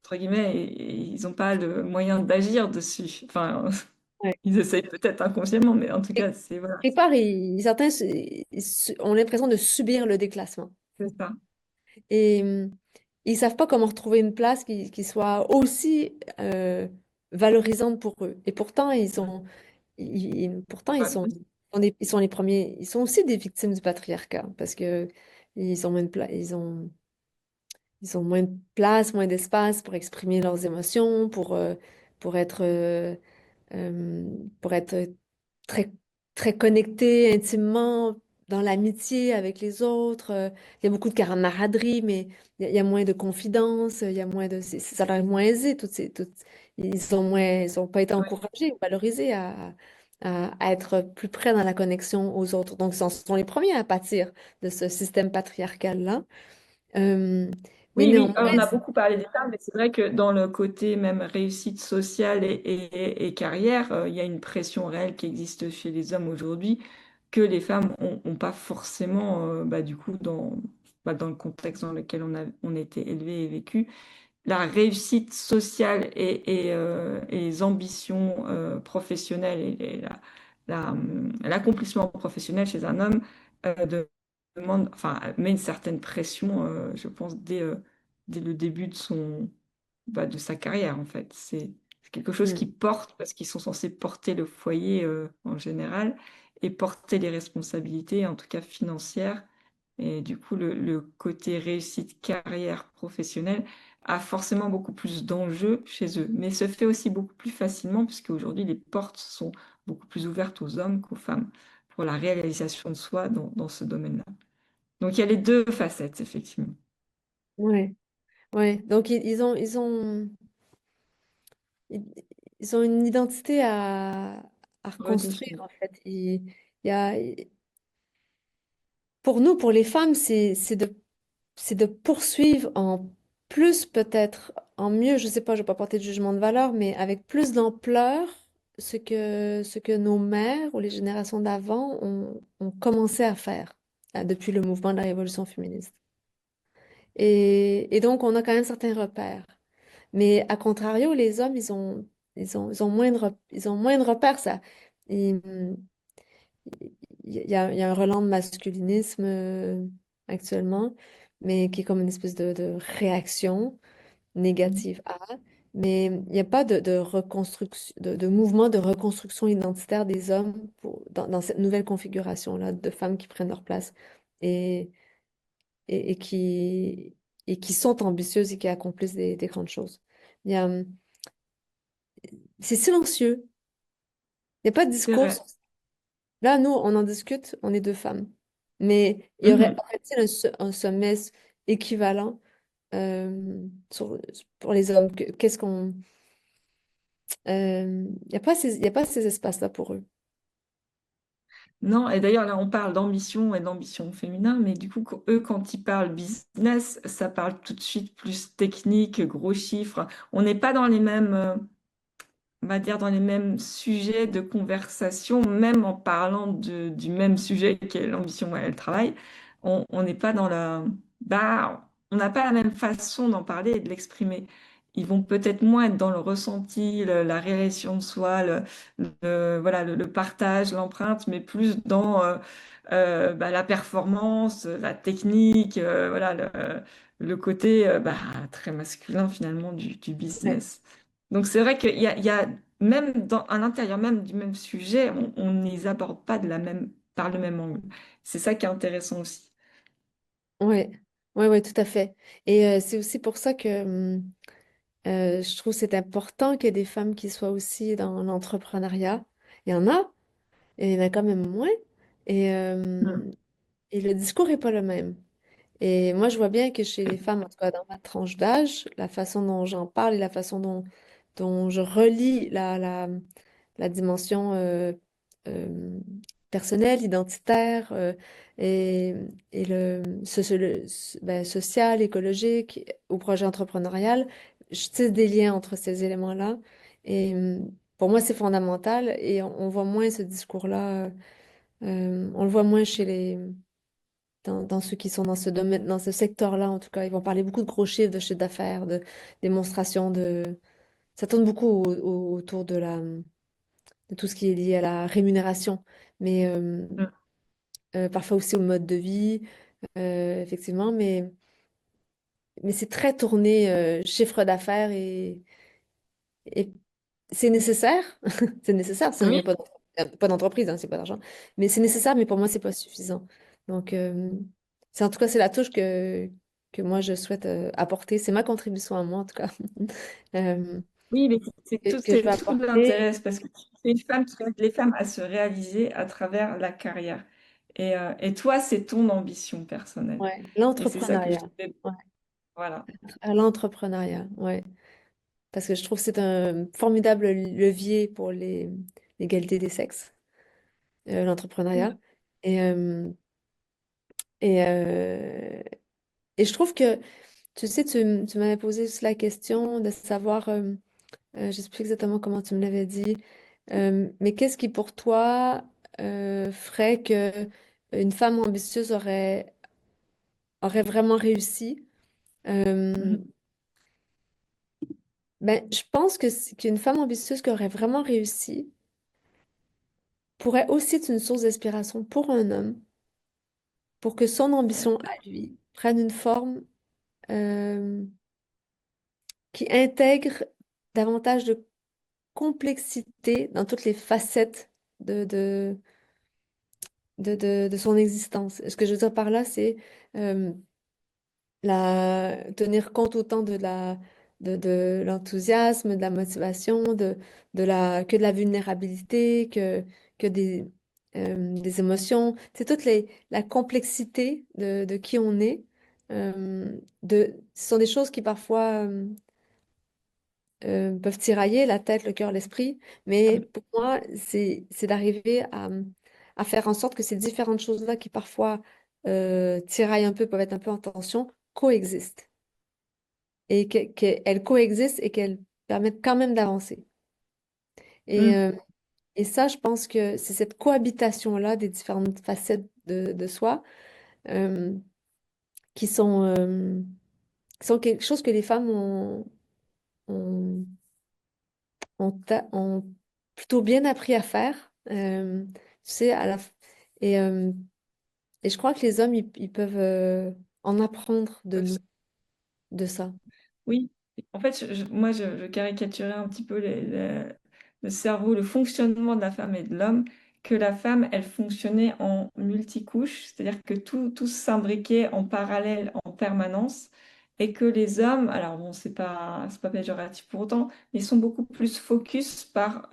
entre guillemets, ils n'ont pas le moyen d'agir dessus. Enfin, ouais. ils essayent peut-être inconsciemment, mais en tout cas, c'est voilà, Quelque part, certains ont l'impression de subir le déclassement. c'est ça. Et ils savent pas comment retrouver une place qui soit aussi valorisante pour eux. Et pourtant, pourtant, Ouais. ils sont les premiers. Ils sont aussi des victimes du patriarcat parce que ils ont moins de ils ont moins de place, moins d'espace pour exprimer leurs émotions, pour être, euh, pour être très, très connectés intimement dans l'amitié avec les autres. Il y a beaucoup de camaraderie, mais il y a moins de confidence, il y a moins de, ça a l'air moins aisé. Ils ont pas été encouragés ou valorisés à être plus près dans la connexion aux autres. Donc, ce sont les premiers à pâtir de ce système patriarcal-là. Euh, mais Oui, oui, néanmoins, on a beaucoup parlé des femmes, mais c'est vrai que dans le côté même réussite sociale et carrière, il y a une pression réelle qui existe chez les hommes aujourd'hui que les femmes ont pas forcément, bah, du coup, dans le contexte dans lequel on a été élevé et vécu. La réussite sociale et les ambitions professionnelles l'accomplissement professionnel chez un homme demande, enfin, met une certaine pression, je pense, dès le début de sa carrière, en fait. C'est quelque chose qui hmm, porte, parce qu'ils sont censés porter le foyer en général et porter les responsabilités, en tout cas financières, Et du coup, le côté réussite carrière professionnelle a forcément beaucoup plus d'enjeux chez eux, mais se fait aussi beaucoup plus facilement puisque aujourd'hui les portes sont beaucoup plus ouvertes aux hommes qu'aux femmes pour la réalisation de soi dans ce domaine-là. Donc il y a les deux facettes, effectivement. Ouais, ouais. Donc ils, ils ont une identité à reconstruire Redéfinir. en fait. Il y a, pour nous, pour les femmes, c'est de poursuivre en plus peut-être, en mieux, je sais pas, je vais pas porter de jugement de valeur, mais avec plus d'ampleur ce que nos mères ou les générations d'avant ont commencé à faire depuis le mouvement de la révolution féministe. Et donc, on a quand même certains repères. Mais à contrario, les hommes, ils ont moins de repères, ça. Et, il y a un relent de masculinisme actuellement, mais qui est comme une espèce de réaction Mhm. négative à. Mais il n'y a pas de reconstruction, de mouvement de reconstruction identitaire des hommes dans cette nouvelle configuration-là de femmes qui prennent leur place et, et, et qui, et qui sont ambitieuses et qui accomplissent des grandes choses. Il y a, c'est silencieux. Il n'y a pas de C'est discours. vrai. Là, nous, on en discute, on est deux femmes. Mais Mhm. aurait-il un sommet équivalent pour les hommes? Qu'est-ce qu'on... Il n'y a pas il y a pas ces espaces-là pour eux. Non, et d'ailleurs, là, on parle d'ambition et d'ambition féminin, mais du coup, eux, quand ils parlent business, ça parle tout de suite plus technique, gros chiffres. On n'est pas dans les mêmes, on va dire, dans les mêmes sujets de conversation, même en parlant du même sujet qu'est l'ambition et le travail. On n'est pas dans la... Bah, on n'a pas la même façon d'en parler et de l'exprimer. Ils vont peut-être moins être dans le ressenti, la réalisation de soi, voilà, le partage, l'empreinte, mais plus dans bah, la performance, la technique, voilà, le côté bah, très masculin finalement du Ouais, business. Donc c'est vrai qu'il y a même à l'intérieur même du même sujet, on ne les aborde pas par le même angle. C'est ça qui est intéressant aussi. ouais, ouais, ouais, tout à fait. Et c'est aussi pour ça que je trouve que c'est important qu'il y ait des femmes qui soient aussi dans l'entrepreneuriat. Il y en a, et il y en a quand même moins. Et, Mm. euh, et le discours n'est pas le même. Et moi, je vois bien que chez les femmes, en tout cas dans ma tranche d'âge, la façon dont j'en parle et la façon dont je relie la dimension euh, personnelle, identitaire et, et social, écologique au projet entrepreneurial, je tisse des liens entre ces éléments-là. Et pour moi, c'est fondamental et on voit moins ce discours-là, on le voit moins chez dans ceux qui sont dans ce domaine, dans ce secteur-là, en tout cas. Ils vont parler beaucoup de gros chiffres, de chiffre d'affaires, de démonstrations de... Ça tourne beaucoup autour de tout ce qui est lié à la rémunération, mais Mm. parfois aussi au mode de vie, effectivement, mais c'est très tourné chiffre d'affaires et c'est nécessaire. C'est nécessaire, sinon il n'y Oui, a pas d'entreprise, hein, c'est pas d'argent. Mais c'est nécessaire, mais pour moi, c'est pas suffisant. Donc, c'est en tout cas, c'est la touche que moi, je souhaite apporter. C'est ma contribution à moi, en tout cas, euh, oui, mais que je vais c'est tout l'intérêt, apporter. c'est parce que c'est une femme qui aide les femmes à se réaliser à travers la carrière. Et toi, c'est ton ambition personnelle. Ouais, Et c'est ça que je l'entrepreneuriat. trouvais. Ouais, Voilà. à l'entrepreneuriat, ouais. Parce que je trouve que c'est un formidable levier pour l'égalité des sexes, l'entrepreneuriat. Et, euh, et, euh, et je trouve que tu sais, tu m'avais posé juste la question de savoir, je sais plus exactement comment tu me l'avais dit, mais qu'est-ce qui pour toi ferait que une femme ambitieuse aurait vraiment réussi? Euh, Mhm. ben, je pense que qu'une femme ambitieuse qui aurait vraiment réussi pourrait aussi être une source d'inspiration pour un homme, pour que son ambition à lui prenne une forme euh, qui intègre davantage de complexité dans toutes les facettes de, de, de son existence. Ce que je veux dire par là, c'est euh, tenir compte autant de l'enthousiasme, de la motivation, que de la vulnérabilité, que des émotions. C'est la complexité de qui on est. Ce sont des choses qui parfois peuvent tirailler la tête, le cœur, l'esprit, mais pour moi, c'est d'arriver à faire en sorte que ces différentes choses-là qui parfois tiraillent un peu, peuvent être un peu en tension, coexistent et qu'elles coexistent et qu'elles permettent quand même d'avancer. Et, Mm. euh, et ça, je pense que c'est cette cohabitation-là des différentes facettes de soi euh, qui sont, euh, qui sont quelque chose que les femmes ont, ont plutôt bien appris à faire. Tu sais, et, euh, et je crois que les hommes, ils peuvent en apprendre de nous, de ça. Oui, en fait, moi, je caricaturais un petit peu le cerveau, le fonctionnement de la femme et de l'homme, que la femme, elle fonctionnait en multicouche, c'est-à-dire que tout s'imbriquait en parallèle, en permanence, et que les hommes, alors bon, c'est pas péjoratif pour autant, mais ils sont beaucoup plus focus par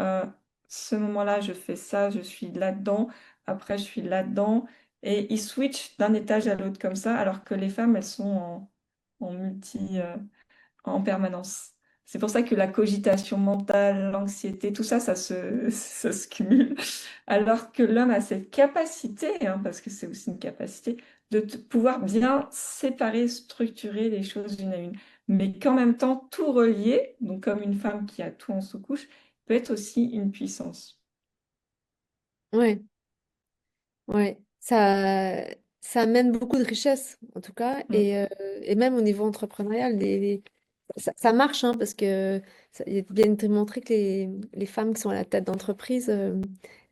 ce moment-là, je fais ça, je suis là-dedans, après je suis là-dedans, et ils switchent d'un étage à l'autre comme ça, alors que les femmes, elles sont en multi. En permanence. C'est pour ça que la cogitation mentale, l'anxiété, tout ça, ça se cumule. Alors que l'homme a cette capacité, hein, parce que c'est aussi une capacité, de pouvoir bien séparer, structurer les choses d'une à une. Mais qu'en même temps, tout relier, donc comme une femme qui a tout en sous-couche, peut être aussi une puissance. Ouais, ouais. Ça amène beaucoup de richesse, en tout cas, Mm. et même au niveau entrepreneurial, ça marche, hein, parce que il est bien démontré que les femmes qui sont à la tête d'entreprise,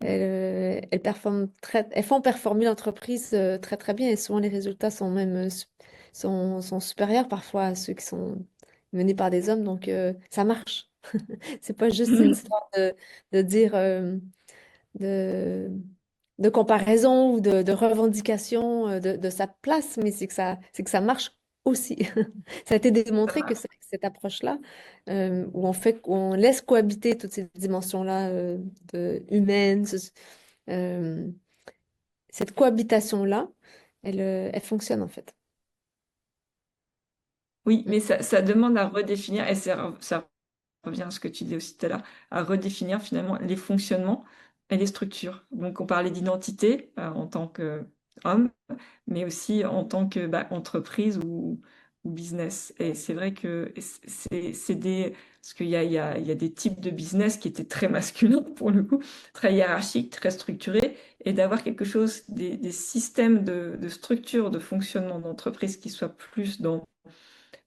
elles performent elles font performer l'entreprise très très bien et souvent les résultats sont même sont supérieurs parfois à ceux qui sont menés par des hommes, donc ça marche. C'est pas juste une histoire de dire de, de comparaison ou de revendication de sa place, mais c'est que ça marche aussi. Ça a été démontré que cette approche-là, où où on laisse cohabiter toutes ces dimensions-là humaines, euh, cette cohabitation-là, elle fonctionne en fait. Oui, Mm. mais ça demande à redéfinir, et ça revient à ce que tu disais aussi tout à l'heure, à redéfinir finalement les fonctionnements et les structures. Donc on parlait d'identité en tant qu'homme, mais aussi en tant que entreprise ou business. Et c'est vrai que c'est des... Parce qu'il y a des types de business qui étaient très masculins, pour le coup, très hiérarchiques, très structurés, et d'avoir quelque chose, des systèmes de structure, de fonctionnement d'entreprise qui soient plus dans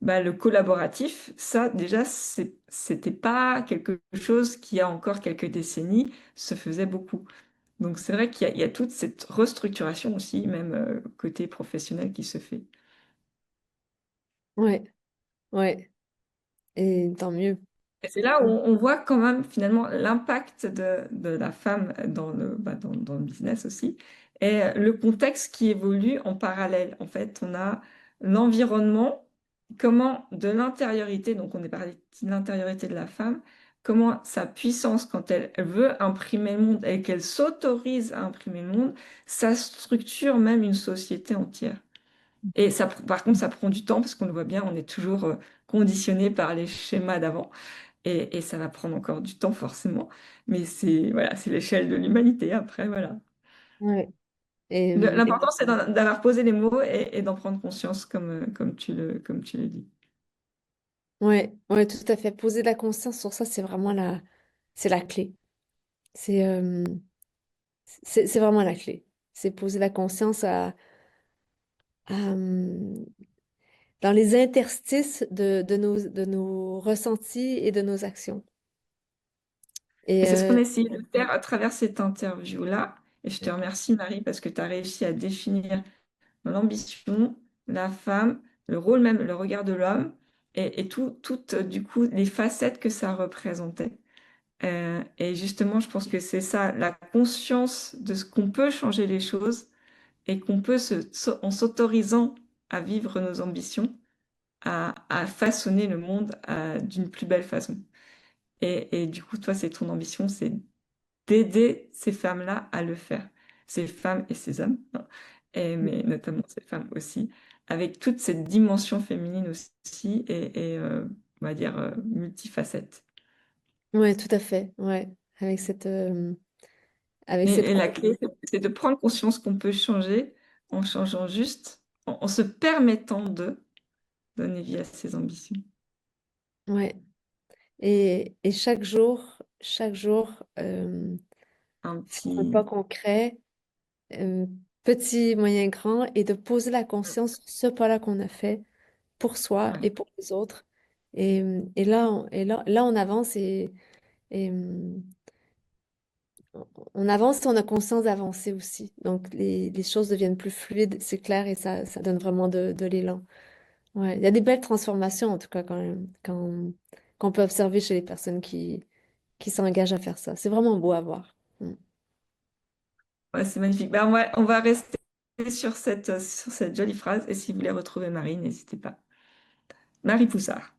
le collaboratif, ça déjà, c'était pas quelque chose qui, il y a encore quelques décennies, se faisait beaucoup. Donc c'est vrai qu'il y a toute cette restructuration aussi, même côté professionnel, qui se fait. Ouais, ouais, et tant mieux. Et c'est là où on voit quand même finalement l'impact de la femme dans le business aussi, et le contexte qui évolue en parallèle. En fait, on a l'environnement, comment de l'intériorité, donc on est parlé de l'intériorité de la femme, comment sa puissance, quand elle veut imprimer le monde et qu'elle s'autorise à imprimer le monde, ça structure même une société entière. Et ça, par contre, ça prend du temps parce qu'on le voit bien, on est toujours conditionné par les schémas d'avant. Et ça va prendre encore du temps, forcément. Mais c'est voilà, c'est l'échelle de l'humanité après, voilà. Ouais. Et, L'important, c'est d'avoir posé les mots et d'en prendre conscience comme tu le dis. ouais, ouais, tout à fait. Poser de la conscience sur ça, c'est vraiment c'est la clé. C'est c'est vraiment la clé. C'est poser la conscience à, dans les interstices de nos ressentis et de nos actions. Et Et c'est ce qu'on a essayé de faire à travers cette interview-là. Et je te remercie, Marie, parce que tu as réussi à définir l'ambition, la femme, le rôle même, le regard de l'homme, et toutes, du coup, les facettes que ça représentait. Et justement, je pense que c'est ça, la conscience de ce qu'on peut changer les choses et qu'on peut, en s'autorisant à vivre nos ambitions, à façonner le monde d'une plus belle façon. Et du coup, toi, c'est ton ambition, c'est d'aider ces femmes-là à le faire, ces femmes et ces hommes, hein, mais notamment ces femmes aussi, avec toute cette dimension féminine aussi et on va dire multifacette. Ouais, tout à fait. Ouais, avec cette. Et la clé, c'est de prendre conscience qu'on peut changer en changeant juste, en se permettant de donner vie à ses ambitions. Ouais. Et chaque jour, Un faire un pas petit... concret, euh, petit, moyen, grand, et de poser la conscience sur ce pas-là qu'on a fait pour soi Ouais. et pour les autres. Et là, là, on avance et on avance et on a conscience d'avancer aussi. Donc, les choses deviennent plus fluides, c'est clair, et ça donne vraiment de l'élan. Ouais, il y a des belles transformations, en tout cas, quand même, qu'on peut observer chez les personnes qui s'engagent à faire ça. C'est vraiment beau à voir. Mm. Ouais, c'est magnifique. Ben, on va rester sur cette jolie phrase. Et si vous voulez retrouver Marie, n'hésitez pas. Marie Poussard.